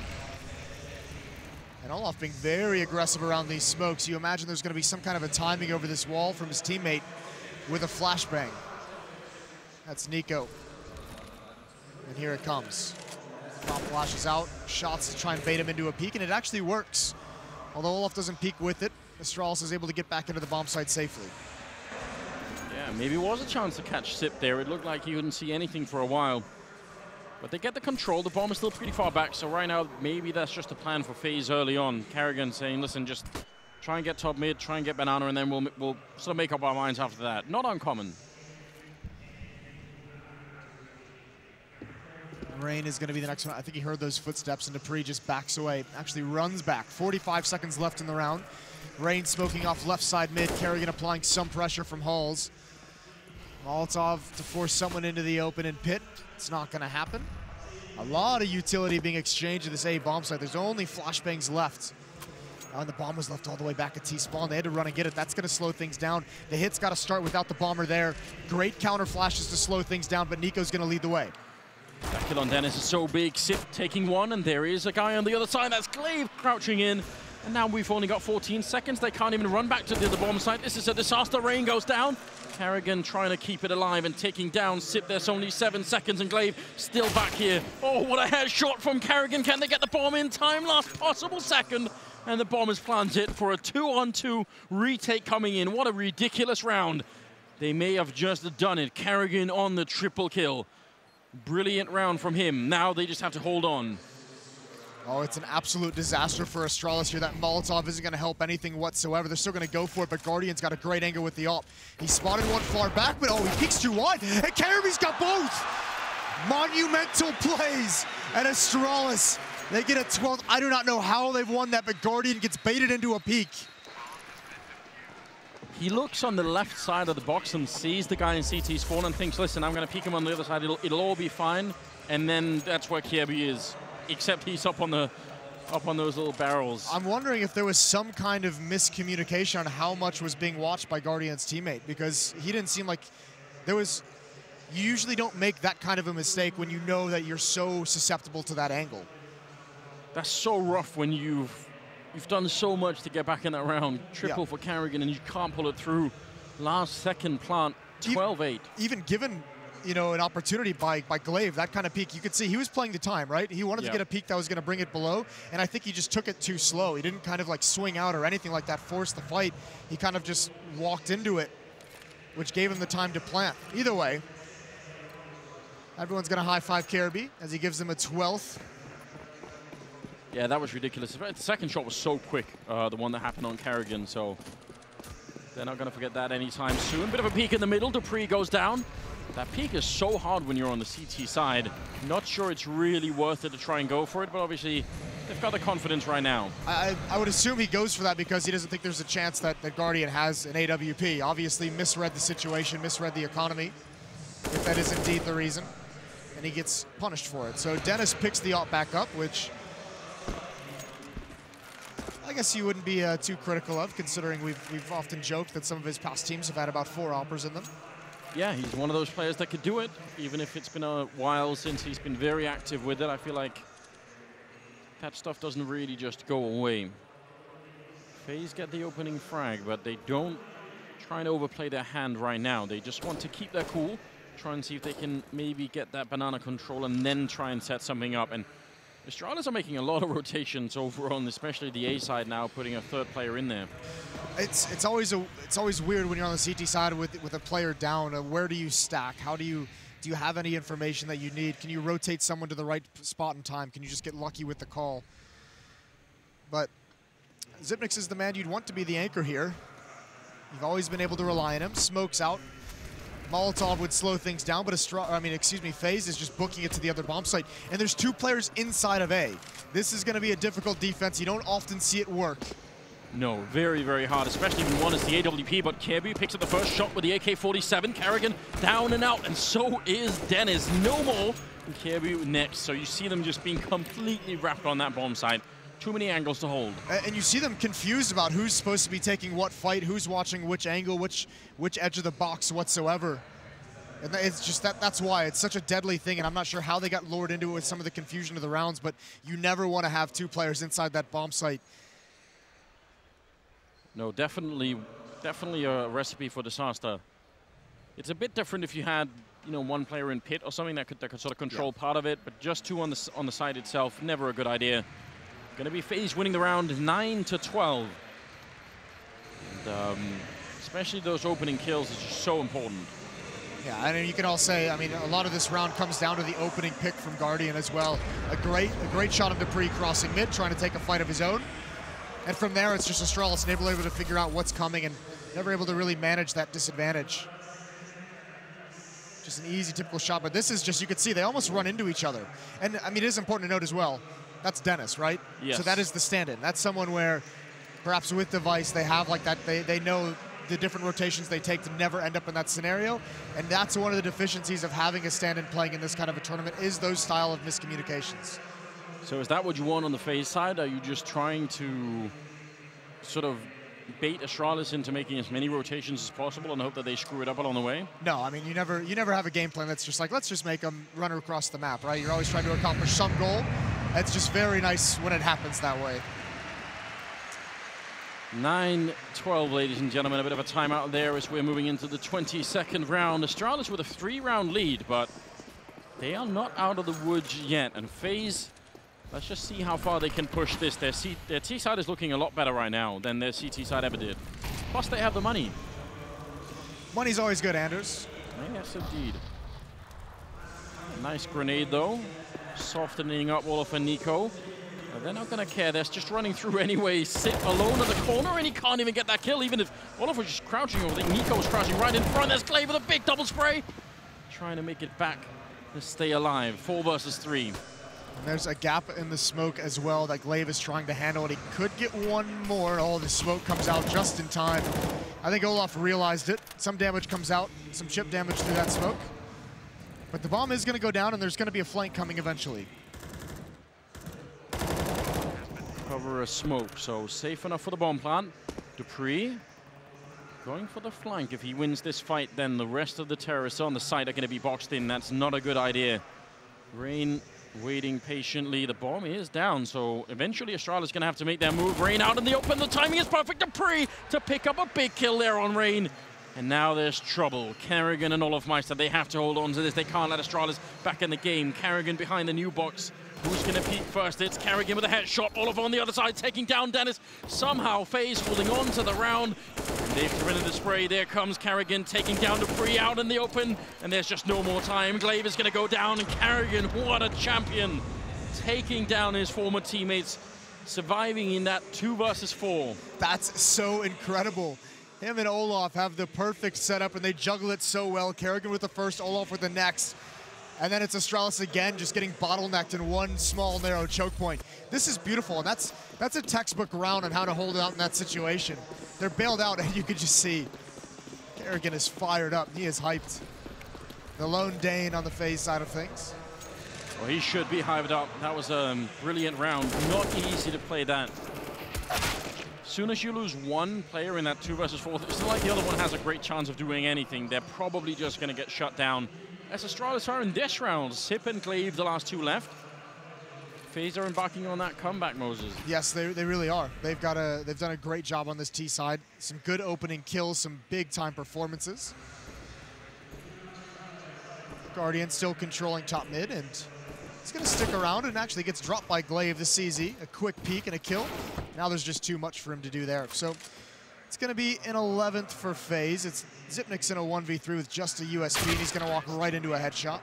And Olaf being very aggressive around these smokes. You imagine there's going to be some kind of a timing over this wall from his teammate with a flashbang. That's Nico. And here it comes. Pop flashes out, shots to try and bait him into a peek, and it actually works. Although Olaf doesn't peek with it, Astralis is able to get back into the bomb site safely. Yeah, maybe it was a chance to catch Sip there. It looked like he couldn't see anything for a while. But they get the control. The bomb is still pretty far back, so right now maybe that's just a plan for Faze early on. Carrigan saying, listen, just try and get top mid, try and get banana, and then we'll sort of make up our minds after that. Not uncommon. Rain is going to be the next one. I think he heard those footsteps, and Dupree just backs away. Actually runs back. 45 seconds left in the round. Rain smoking off left side mid. Carrigan applying some pressure from Halls. Molotov to force someone into the open and pit. It's not going to happen. A lot of utility being exchanged at this A bomb site. There's only flashbangs left. And the bomb was left all the way back at T-spawn. They had to run and get it. That's going to slow things down. The hit's got to start without the bomber there. Great counter flashes to slow things down, but Nico's going to lead the way. That kill on Dennis is so big. Sip taking one, and there is a guy on the other side. That's Glaive crouching in. And now we've only got 14 seconds. They can't even run back to the other bomb site. This is a disaster. Rain goes down. Carrigan trying to keep it alive and taking down Sip. There's only 7 seconds, and Glaive still back here. Oh, what a headshot from Carrigan. Can they get the bomb in time? Last possible second. And the bomb is planted for a 2-on-2 retake coming in. What a ridiculous round. They may have just done it. Carrigan on the triple kill. Brilliant round from him. Now they just have to hold on. Oh, it's an absolute disaster for Astralis here. That Molotov isn't going to help anything whatsoever. They're still going to go for it, but Guardian's got a great angle with the ult. He spotted one far back, but oh, he peeks too wide, and Caribbean's got both! Monumental plays, and Astralis, they get a 12th. I do not know how they've won that, but Guardian gets baited into a peek. He looks on the left side of the box and sees the guy in CT spawn and thinks, listen, I'm going to peek him on the other side. It'll all be fine. And then that's where Kirby is. Except he's up on those little barrels. I'm wondering if there was some kind of miscommunication on how much was being watched by Guardian's teammate, because he didn't seem like there was. You usually don't make that kind of a mistake when you know that you're so susceptible to that angle. That's so rough when you've done so much to get back in that round. Triple for Carrigan, and you can't pull it through. Last second plant, 12-8. Even given, you know, an opportunity by Glaive, that kind of peak, you could see he was playing the time, right? He wanted to get a peak that was going to bring it below, and I think he just took it too slow. He didn't kind of like swing out or anything like that, force the fight. He kind of just walked into it, which gave him the time to plant. Either way, everyone's going to high-five Caribbean as he gives them a 12th. Yeah, that was ridiculous. The second shot was so quick, the one that happened on Carrigan, so they're not going to forget that anytime soon. Bit of a peek in the middle. Dupree goes down. That peek is so hard when you're on the CT side. Not sure it's really worth it to try and go for it, but obviously they've got the confidence right now. I would assume he goes for that because he doesn't think there's a chance that Guardian has an AWP. Obviously misread the situation, misread the economy, if that is indeed the reason, and he gets punished for it. So Dennis picks the ult back up, which I guess you wouldn't be too critical of, considering we've often joked that some of his past teams have had about 4 oppers in them. Yeah, he's one of those players that could do it, even if it's been a while since he's been very active with it. I feel like that stuff doesn't really just go away. Faze get the opening frag, but they don't try and overplay their hand right now. They just want to keep their cool, try and see if they can maybe get that banana control and then try and set something up. And Astralis are making a lot of rotations over on especially the A side now, putting a third player in there. It's always weird when you're on the CT side with a player down. Where do you stack? How do you have any information that you need? Can you rotate someone to the right spot in time? Can you just get lucky with the call? But Xyp9x is the man you'd want to be the anchor here. You've always been able to rely on him. Smoke's out. Molotov would slow things down, but Faze is just booking it to the other bomb site. And there's 2 players inside of A. This is going to be a difficult defense. You don't often see it work. No, very, very hard, especially when one is the AWP, but Kirby picks up the first shot with the AK-47. Karrigan down and out, and so is Dennis. No more. And Kirby next, so you see them just being completely wrapped on that bomb site. Too many angles to hold. And you see them confused about who's supposed to be taking what fight, who's watching which angle, which edge of the box whatsoever. And it's just that's why it's such a deadly thing, and I'm not sure how they got lured into it with some of the confusion of the rounds, but you never want to have 2 players inside that bomb site. No, definitely a recipe for disaster. It's a bit different if you had, you know, 1 player in pit or something that could sort of control part of it, but just 2 on the side itself, never a good idea. Going to be Faze winning the round 9-12. And especially those opening kills is just so important. Yeah, and you can all say, I mean, a lot of this round comes down to the opening pick from Guardian as well. A great shot of Dupree crossing mid, trying to take a fight of his own. And from there, it's just Astralis never able to figure out what's coming and never able to really manage that disadvantage. Just an easy, typical shot, but this is just, you can see, they almost run into each other. And, I mean, it is important to note as well, that's Dennis, right? Yes. So that is the stand-in. That's someone where, perhaps with Device, they have like that, they know the different rotations they take to never end up in that scenario. And that's one of the deficiencies of having a stand-in playing in this kind of a tournament, is those style of miscommunications. So is that what you want on the Faze side? Are you just trying to sort of bait Astralis into making as many rotations as possible and hope that they screw it up along the way? No, I mean, you never have a game plan that's just like, let's just make them run across the map, right? You're always trying to accomplish some goal. It's just very nice when it happens that way. 9-12, ladies and gentlemen. A bit of a timeout there as we're moving into the 22nd round. Astralis with a 3-round lead, but they are not out of the woods yet. And Faze, let's just see how far they can push this. Their T side is looking a lot better right now than their CT side ever did. Plus, they have the money. Money's always good, Anders. Yes, indeed. Nice grenade, though. Softening up Olof and Nico. They're not going to care. They're just running through anyway. Sit alone in the corner, and he can't even get that kill, even if Olof was just crouching over there. Nico was crouching right in front. There's Clay with a big double spray. Trying to make it back to stay alive. 4 versus 3. And there's a gap in the smoke as well that Glaive is trying to handle, and he could get one more. Oh, the smoke comes out just in time. I think Olof realized it. Some damage comes out, some chip damage through that smoke. But the bomb is going to go down, and there's going to be a flank coming eventually. Cover a smoke, so safe enough for the bomb plant. Dupree going for the flank. If he wins this fight, then the rest of the terrorists on the site are going to be boxed in. That's not a good idea. Rain waiting patiently. The bomb is down, so eventually Astralis is going to have to make their move. Rain out in the open. The timing is perfect. Dupree to pick up a big kill there on Rain. And now there's trouble. Karrigan and Olofmeister, they have to hold on to this. They can't let Astralis back in the game. Karrigan behind the new box. Who's going to peek first? It's Karrigan with a headshot. Olof on the other side, taking down Dennis. Somehow, Faze holding on to the round. They've prevented the spray. There comes Karrigan, taking down Dupree out in the open. And there's just no more time. Glaive is going to go down. And Karrigan, what a champion. Taking down his former teammates. Surviving in that 2 versus 4. That's so incredible. Him and Olof have the perfect setup, and they juggle it so well. Karrigan with the first, Olof with the next. And then it's Astralis again, just getting bottlenecked in one small, narrow choke point. This is beautiful, and that's a textbook round on how to hold out in that situation. They're bailed out, and you can just see Karrigan is fired up. He is hyped. The lone Dane on the Faze side of things. Well, he should be hyped up. That was a brilliant round. Not easy to play that. Soon as you lose one player in that 2 versus 4, it's not like the other one has a great chance of doing anything. They're probably just going to get shut down. As Astralis are in this round, Sip and Glaive, the last 2 left. Faze are embarking on that comeback, Moses. Yes, they really are. They've done a great job on this T side. Some good opening kills, some big time performances. Guardian still controlling top mid, and He's going to stick around and actually gets dropped by Glaive. This is easy. A quick peek and a kill. Now there's just too much for him to do there. So it's going to be an 11th for Faze. It's Zipnik's in a 1v3 with just a USP, and he's going to walk right into a headshot.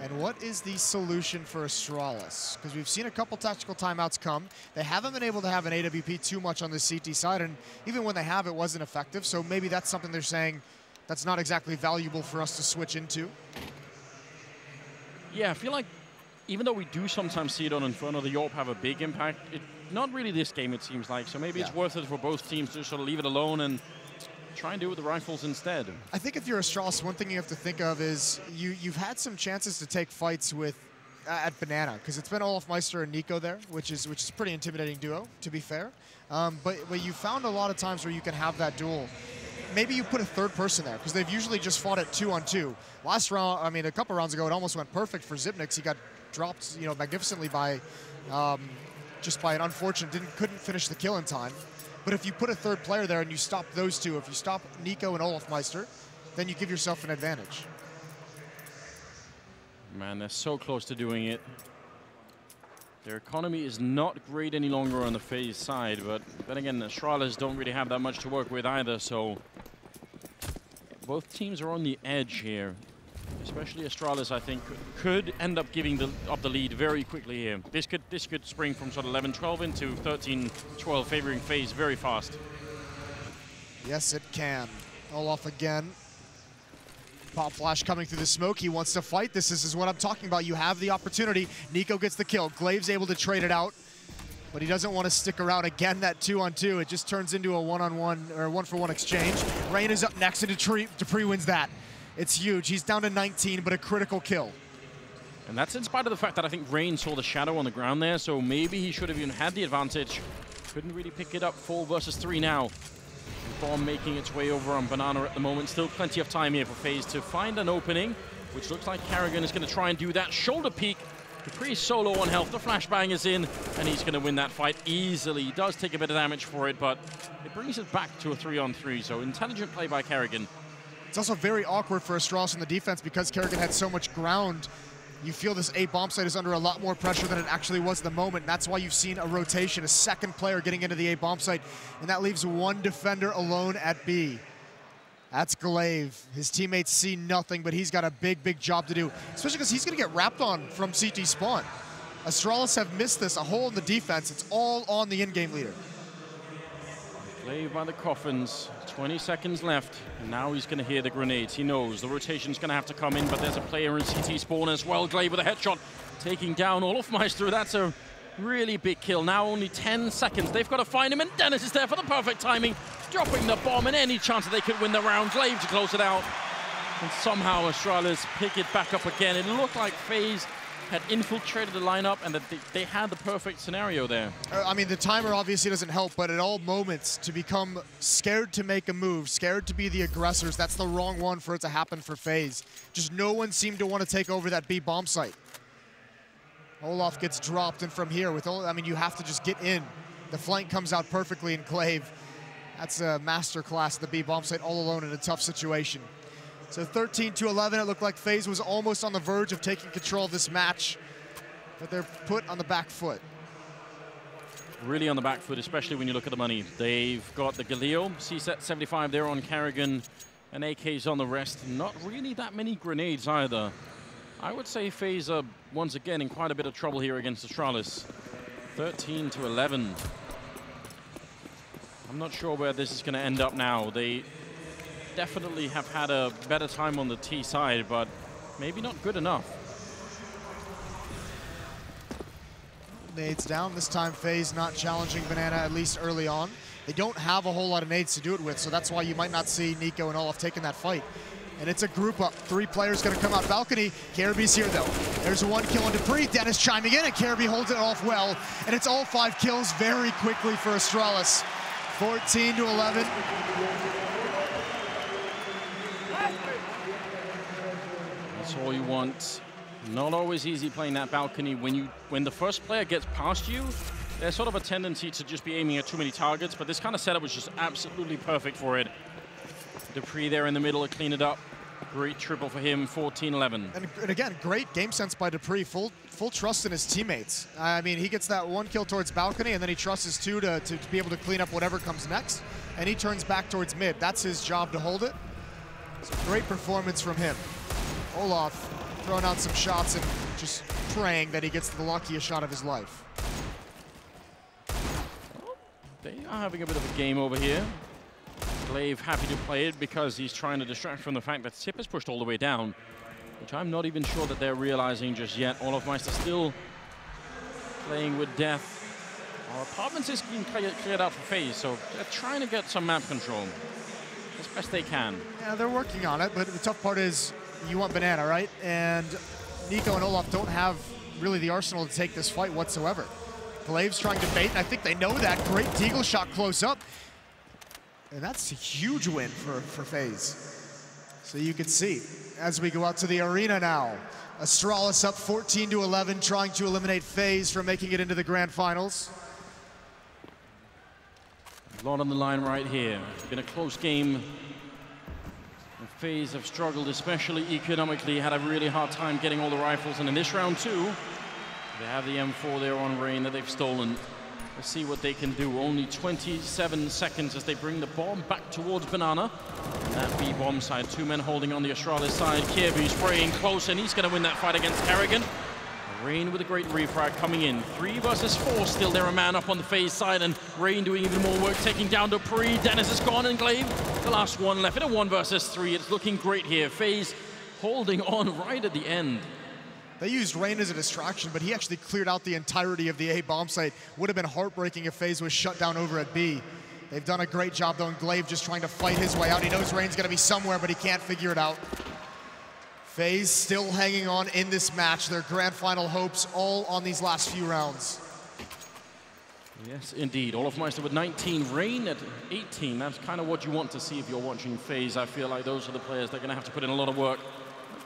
And what is the solution for Astralis? Because we've seen a couple tactical timeouts come. They haven't been able to have an AWP too much on the CT side, and even when they have, it wasn't effective. So maybe that's something they're saying that's not exactly valuable for us to switch into. Yeah, I feel like even though we do sometimes see it on Inferno, the AWP have a big impact. Not really this game, it seems like. So maybe it's worth it for both teams to sort of leave it alone and try and do it with the rifles instead. I think if you're Astralis, one thing you have to think of is you've had some chances to take fights with at Banana, because it's been Olafmeister and Nico there, which is a pretty intimidating duo, to be fair. But you found a lot of times where you can have that duel. Maybe you put a third person there, because they've usually just fought it 2-on-2. Last round, I mean, a couple rounds ago, it almost went perfect for Zipnik. He got dropped, magnificently by just by an unfortunate, couldn't finish the kill in time. But if you put a third player there and you stop those two, if you stop Nico and Olafmeister, then you give yourself an advantage. Man, they're so close to doing it. Their economy is not great any longer on the Faze side, but then again, the Astralis don't really have that much to work with either, so both teams are on the edge here. Especially Astralis, I think, could end up giving up the lead very quickly here. This could spring from sort of 11-12 into 13-12, favoring Faze very fast. Yes, it can. Olaf again. Pop flash coming through the smoke. He wants to fight. This is what I'm talking about. You have the opportunity. Nico gets the kill. Glaive's able to trade it out, but he doesn't want to stick around. Again, that 2-on-2. It just turns into a 1-on-1 or 1-for-1 exchange. Rain is up next, and Dupree wins that. It's huge. He's down to 19, but a critical kill. And that's in spite of the fact that I think Rain saw the shadow on the ground there, so maybe he should have even had the advantage. Couldn't really pick it up. 4 versus 3 now. Bomb making its way over on Banana at the moment. Still plenty of time here for Faze to find an opening, which looks like Carrigan is going to try and do that. Shoulder peek. Dupree solo on health. The flashbang is in, and he's going to win that fight easily. He does take a bit of damage for it, but it brings it back to a 3-on-3. So intelligent play by Carrigan. It's also very awkward for Astralis in the defense because Carrigan had so much ground. You feel this A bomb site is under a lot more pressure than it actually was at the moment. And that's why you've seen a rotation, a second player getting into the A bomb site. And that leaves one defender alone at B. That's Glaive. His teammates see nothing, but he's got a big, big job to do, especially because he's going to get wrapped on from CT spawn. Astralis have missed this, a hole in the defense. It's all on the in-game leader. Glaive by the coffins, 20 seconds left. And now he's going to hear the grenades. He knows the rotation's going to have to come in, but there's a player in CT spawn as well. Glaive with a headshot, taking down Olafmeister. That's a really big kill. Now only 10 seconds. They've got to find him, and Dennis is there for the perfect timing, dropping the bomb, and any chance that they could win the round. Glaive to close it out. And somehow Astralis pick it back up again. It looked like Faze had infiltrated the lineup and that they had the perfect scenario there. I mean, the timer obviously doesn't help, but at all moments, to become scared to make a move, scared to be the aggressors, that's the wrong one for it to happen for Faze. Just no one seemed to want to take over that B bomb site. Olaf gets dropped, and from here, I mean, you have to just get in. The flank comes out perfectly in Glaive. That's a masterclass at the B bomb site all alone in a tough situation. So 13-11, it looked like Faze was almost on the verge of taking control of this match, but they're put on the back foot. Really on the back foot, especially when you look at the money. They've got the Galil, C-set 75 there on Carrigan, and AKs on the rest. Not really that many grenades either. I would say Faze are once again in quite a bit of trouble here against Astralis. 13-11. I'm not sure where this is going to end up now. They definitely have had a better time on the T side, but maybe not good enough. Nades down. This time Faze not challenging Banana, at least early on. They don't have a whole lot of nades to do it with, so that's why you might not see Nico and Olaf taking that fight. And it's a group up. 3 players going to come out balcony. Caribbe's here, though. There's a 1 kill on Dupree. Dennis chiming in, and Caribbe holds it off well. And it's all 5 kills very quickly for Astralis. 14-11. That's all you want. Not always easy playing that balcony. When the first player gets past you, there's sort of a tendency to just be aiming at too many targets, but this kind of setup was just absolutely perfect for it. Dupree there in the middle to clean it up. Great triple for him, 14-11. And again, great game sense by dupreeh. Full trust in his teammates. I mean, he gets that one kill towards balcony, and then he trusts his two to be able to clean up whatever comes next. And he turns back towards mid. That's his job to hold it. It's a great performance from him. Olaf throwing out some shots and just praying that he gets the luckiest shot of his life. They are having a bit of a game over here. Glaive happy to play it because he's trying to distract from the fact that Sip is pushed all the way down, which I'm not even sure that they're realizing just yet. Olaf Meister still playing with death. Our apartments is being cleared out for Faze, so they're trying to get some map control as best they can. Yeah, they're working on it, but the tough part is you want Banana, right? And Nico and Olaf don't have really the arsenal to take this fight whatsoever. Glaive's trying to bait, and I think they know that. Great Deagle shot close up. And that's a huge win for Faze. So you can see, as we go out to the arena now, Astralis up 14-11, trying to eliminate Faze from making it into the grand finals. A lot on the line right here. It's been a close game. And Faze have struggled, especially economically, had a really hard time getting all the rifles. And in this round too, they have the M4 there on Rain that they've stolen. Let's see what they can do. Only 27 seconds as they bring the bomb back towards Banana. And that B bomb side, two men holding on the Astralis side. Kirby spraying close, and he's going to win that fight against Kerrigan. Rain with a great refrag coming in. 3 versus 4, still there a man up on the Faze side, and Rain doing even more work, taking down dupreeh. Dennis is gone, and Glaive, the last one left in a 1 versus 3. It's looking great here. Faze holding on right at the end. They used Rain as a distraction, but he actually cleared out the entirety of the A bomb site. Would have been heartbreaking if Faze was shut down over at B. They've done a great job though, and Glaive just trying to fight his way out. He knows Rain's gonna be somewhere, but he can't figure it out. Faze still hanging on in this match. Their grand final hopes all on these last few rounds. Yes, indeed. Olaf Meister with 19, Rain at 18. That's kind of what you want to see if you're watching Faze. I feel like those are the players that are gonna have to put in a lot of work.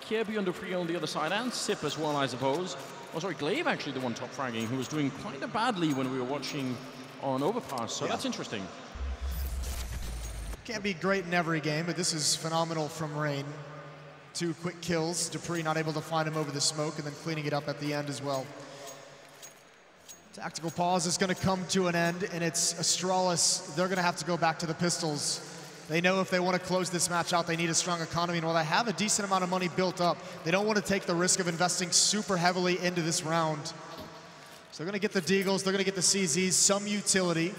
Kirby and dupreeh on the other side, and Sip as well, I suppose. Oh, sorry, Glaive actually the one top fragging, who was doing quite badly when we were watching on Overpass, so yeah. That's interesting. Can't be great in every game, but this is phenomenal from Rain. 2 quick kills, dupreeh not able to find him over the smoke, and then cleaning it up at the end as well. Tactical pause is going to come to an end, and it's Astralis. They're going to have to go back to the pistols. They know if they want to close this match out, they need a strong economy, and while they have a decent amount of money built up, they don't want to take the risk of investing super heavily into this round. So they're going to get the Deagles, they're going to get the CZs, some utility.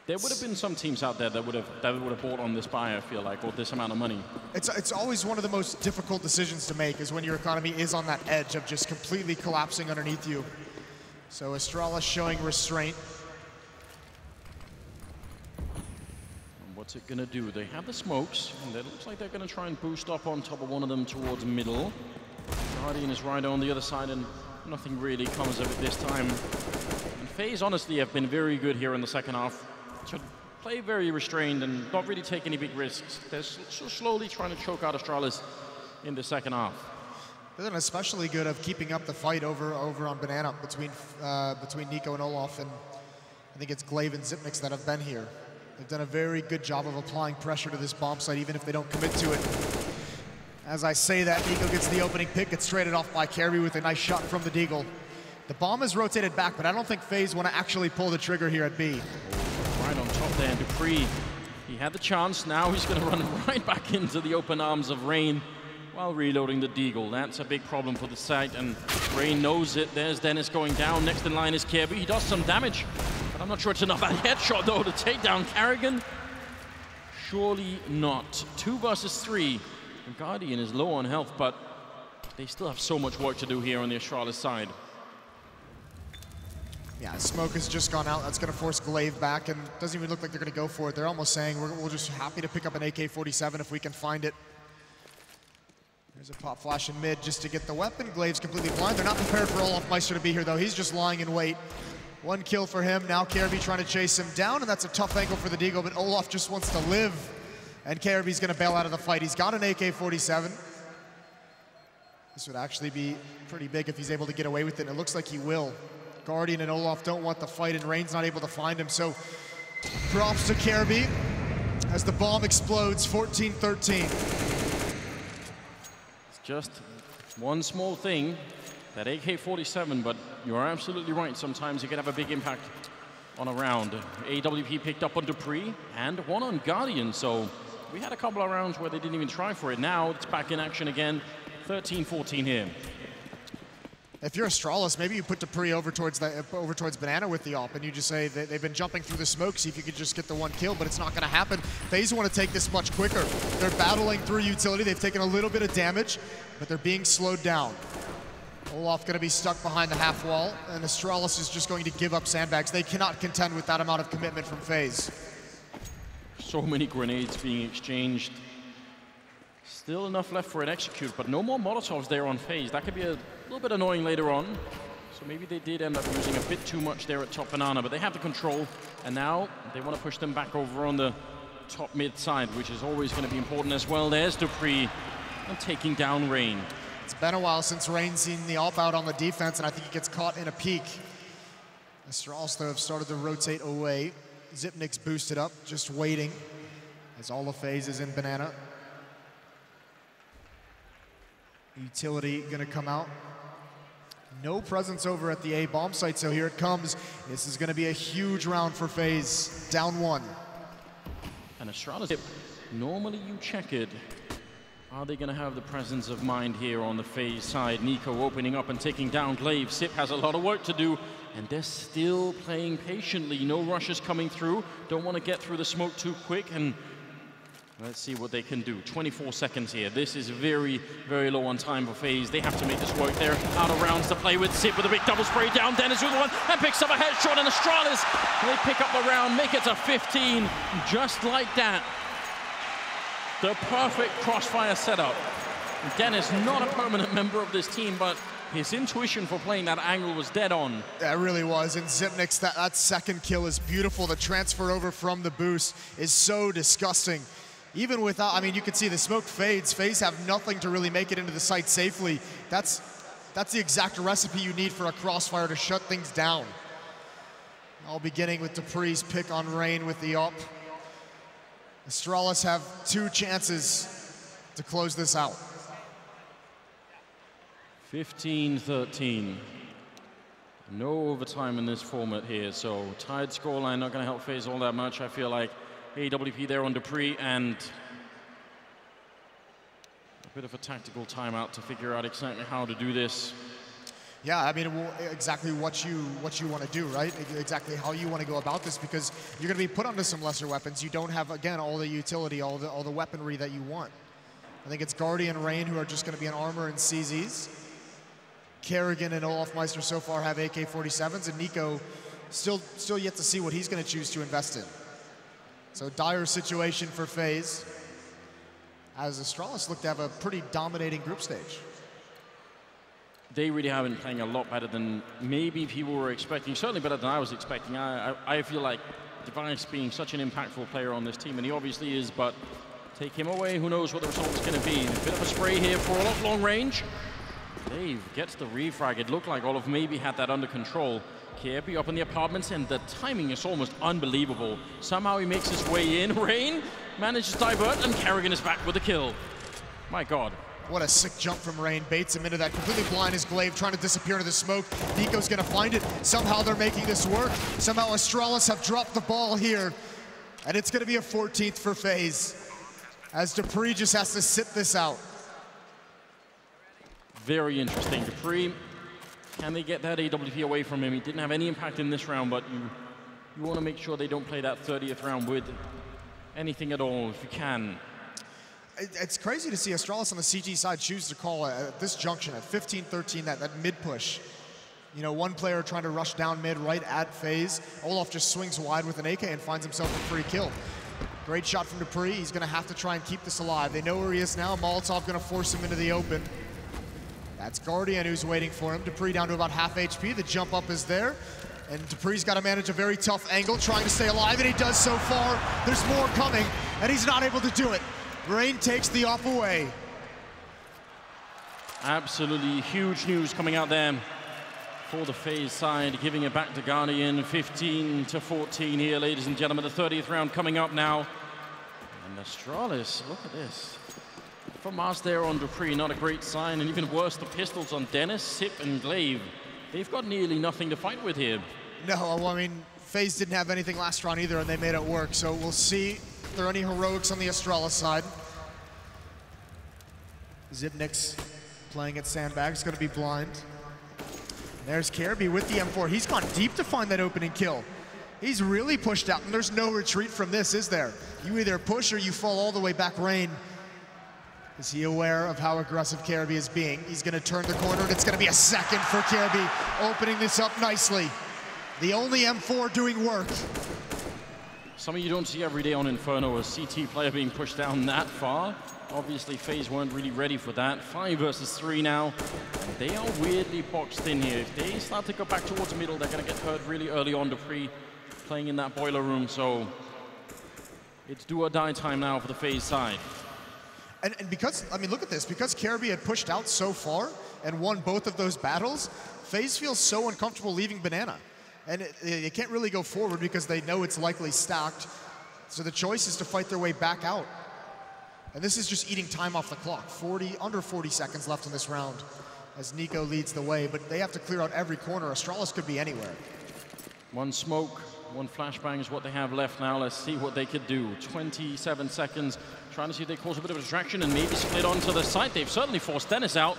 There would have been some teams out there that would have bought on this buy, I feel like, or this amount of money. It's always one of the most difficult decisions to make, is when your economy is on that edge of just completely collapsing underneath you. So Astralis showing restraint. What's it gonna do? They have the smokes, and it looks like they're gonna try and boost up on top of one of them towards middle. Guardian is right on the other side, and nothing really comes of it this time. And Faze, honestly, have been very good here in the second half. To play very restrained and not really take any big risks. They're so slowly trying to choke out Astralis in the second half. They're done especially good of keeping up the fight over on Banana between Nico and Olaf, and I think it's Glaive and Zipnix that have been here. They've done a very good job of applying pressure to this bomb site, even if they don't commit to it. As I say that, Nico gets the opening pick. It's traded off by Kirby with a nice shot from the Deagle. The bomb is rotated back, but I don't think Faze want to actually pull the trigger here at B. Right on top there, dupreeh. He had the chance. Now he's going to run right back into the open arms of Rain while reloading the Deagle. That's a big problem for the site, and Rain knows it. There's Dennis going down. Next in line is Kirby. He does some damage. I'm not sure it's enough. A headshot, though, to take down Kerrigan. Surely not. 2 versus 3. The Guardian is low on health, but they still have so much work to do here on the Astralis side. Yeah, smoke has just gone out. That's going to force Glaive back, and it doesn't even look like they're going to go for it. They're almost saying, we're just happy to pick up an AK-47 if we can find it. There's a pop flash in mid just to get the weapon. Glaive's completely blind. They're not prepared for Olaf Meister to be here, though. He's just lying in wait. 1 kill for him. Now Kirby trying to chase him down, and that's a tough angle for the Deagle, but Olaf just wants to live, and Kirby's going to bail out of the fight. He's got an AK-47. This would actually be pretty big if he's able to get away with it, and it looks like he will. Guardian and Olaf don't want the fight, and Rain's not able to find him, so props to Kirby as the bomb explodes, 14-13. Just one small thing, that AK-47, but you're absolutely right. Sometimes it can have a big impact on a round. AWP picked up on Dupree and one on Guardian, so we had a couple of rounds where they didn't even try for it. Now it's back in action again. 13-14 here. If you're Astralis, maybe you put Dupree over towards Banana with the op, and you just say they've been jumping through the smoke, see if you could just get the one kill, but it's not going to happen. Faze want to take this much quicker. They're battling through utility. They've taken a little bit of damage, but they're being slowed down. Olaf going to be stuck behind the half wall, and Astralis is just going to give up sandbags. They cannot contend with that amount of commitment from Faze. So many grenades being exchanged. Still enough left for an execute, but no more Molotovs there on Faze. That could be a little bit annoying later on. So maybe they did end up using a bit too much there at top Banana, but they have the control, and now they want to push them back over on the top mid side, which is always going to be important as well. There's Dupree and taking down Rain. It's been a while since Rain's seen the op out on the defense, and I think he gets caught in a peek. Astralis, though, have started to rotate away. Zipnik's boosted up, just waiting, as all of Faze is in Banana. Utility gonna come out. No presence over at the A bomb site, so here it comes. This is gonna be a huge round for Faze. Down one. And Astralis, normally you check it. Are they gonna have the presence of mind here on the Faze side? Nico opening up and taking down Glaive. Sip has a lot of work to do, and they're still playing patiently. No rushes coming through. Don't want to get through the smoke too quick, and let's see what they can do. 24 seconds here. This is very, very low on time for Faze. They have to make this work there. Out of rounds to play with. Sip with a big double spray down. Dennis with one and picks up a headshot. And Astralis, they pick up the round, make it to 15. Just like that. The perfect crossfire setup. Dennis, not a permanent member of this team, but his intuition for playing that angle was dead on. That really was. And Zipnik's, that second kill is beautiful. The transfer over from the boost is so disgusting. Even without, I mean, you can see the smoke fades. Faze have nothing to really make it into the site safely. That's the exact recipe you need for a crossfire to shut things down. All beginning with Dupree's pick on Rain with the up. Astralis have 2 chances to close this out. 15-13. No overtime in this format here, so tied scoreline not going to help Faze all that much. I feel like AWP there on Dupree, and a bit of a tactical timeout to figure out exactly how to do this. Yeah, I mean, exactly what you want to do, right? Exactly how you want to go about this, because you're going to be put onto some lesser weapons. You don't have, again, all the utility, all the weaponry that you want. I think it's Guardian and Rain who are just going to be in armor and CZs. Kerrigan and Olaf Meister so far have AK-47s, and Nico still yet to see what he's going to choose to invest in. So dire situation for Faze, as Astralis look to have a pretty dominating group stage. They really have been playing a lot better than maybe people were expecting, certainly better than I was expecting. I feel like Device being such an impactful player on this team, and he obviously is, but take him away, who knows what the result is going to be. A bit of a spray here for Olaf, long range. Dave gets the refrag. It looked like Olaf maybe had that under control. Kirby up in the apartments, and the timing is almost unbelievable. Somehow he makes his way in. Rain manages to divert, and Kerrigan is back with the kill. My God. What a sick jump from Rain. Baits him into that. Completely blind is Glaive, trying to disappear into the smoke. Nico's going to find it. Somehow they're making this work. Somehow Astralis have dropped the ball here. And it's going to be a 14th for Faze, as Dupree just has to sit this out. Very interesting. Dupree, can they get that AWP away from him? He didn't have any impact in this round, but you want to make sure they don't play that 30th round with anything at all, if you can. It's crazy to see Astralis on the CG side choose to call at this junction at 15-13, that mid push. You know, one player trying to rush down mid right at Faze. Olaf just swings wide with an AK and finds himself a free kill. Great shot from Dupree. He's going to have to try and keep this alive. They know where he is now. Molotov going to force him into the open. That's Guardian who's waiting for him. Dupree down to about half HP. The jump up is there. And Dupree's got to manage a very tough angle, trying to stay alive, and he does so far. There's more coming, and he's not able to do it. Rain takes the off away. Absolutely huge news coming out there for the Faze side, giving it back to Guardian. 15-14 here, ladies and gentlemen. The 30th round coming up now. And Astralis, look at this. from us there on Dupree, not a great sign. And even worse, the pistols on Dennis, Sip, and Glaive. They've got nearly nothing to fight with here. No, well, I mean, Faze didn't have anything last round either, and they made it work. So we'll see if there are any heroics on the Astralis side. Zipnik's playing at Sandbag. It's going to be blind. There's Careby with the M4. He's gone deep to find that opening kill. He's really pushed out, and there's no retreat from this, is there? You either push or you fall all the way back. Rain. Is he aware of how aggressive Careby is being? He's going to turn the corner, and it's going to be a second for Careby, opening this up nicely. The only M4 doing work. Something you don't see every day on Inferno, a CT player being pushed down that far. Obviously, FaZe weren't really ready for that. 5 versus 3 now. And they are weirdly boxed in here. If they start to go back towards the middle, they're going to get hurt really early on. Dupree playing in that boiler room, so it's do or die time now for the FaZe side. And because, I mean, look at this. Because Careby had pushed out so far and won both of those battles, FaZe feels so uncomfortable leaving Banana. And it can't really go forward because they know it's likely stacked. So the choice is to fight their way back out. And this is just eating time off the clock. Under 40 seconds left in this round as Nico leads the way, but they have to clear out every corner. Astralis could be anywhere. One smoke, one flashbang is what they have left now. Let's see what they could do. 27 seconds, trying to see if they cause a bit of a distraction and maybe split onto the site. They've certainly forced Dennis out.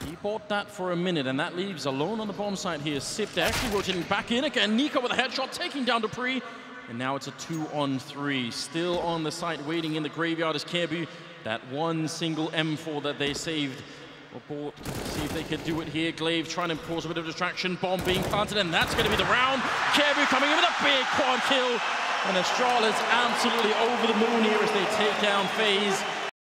He bought that for a minute, and that leaves alone on the bomb site here. Sip, they're actually rotating back in again. Nico with a headshot, taking down Dupree. And now it's a 2-on-3. Still on the site, waiting in the graveyard is Careby. That one single M4 that they saved. Report, see if they could do it here. Glaive trying to cause a bit of distraction. Bomb being planted, and that's going to be the round. Careby coming in with a big quad kill. And Astralis absolutely over the moon here as they take down FaZe.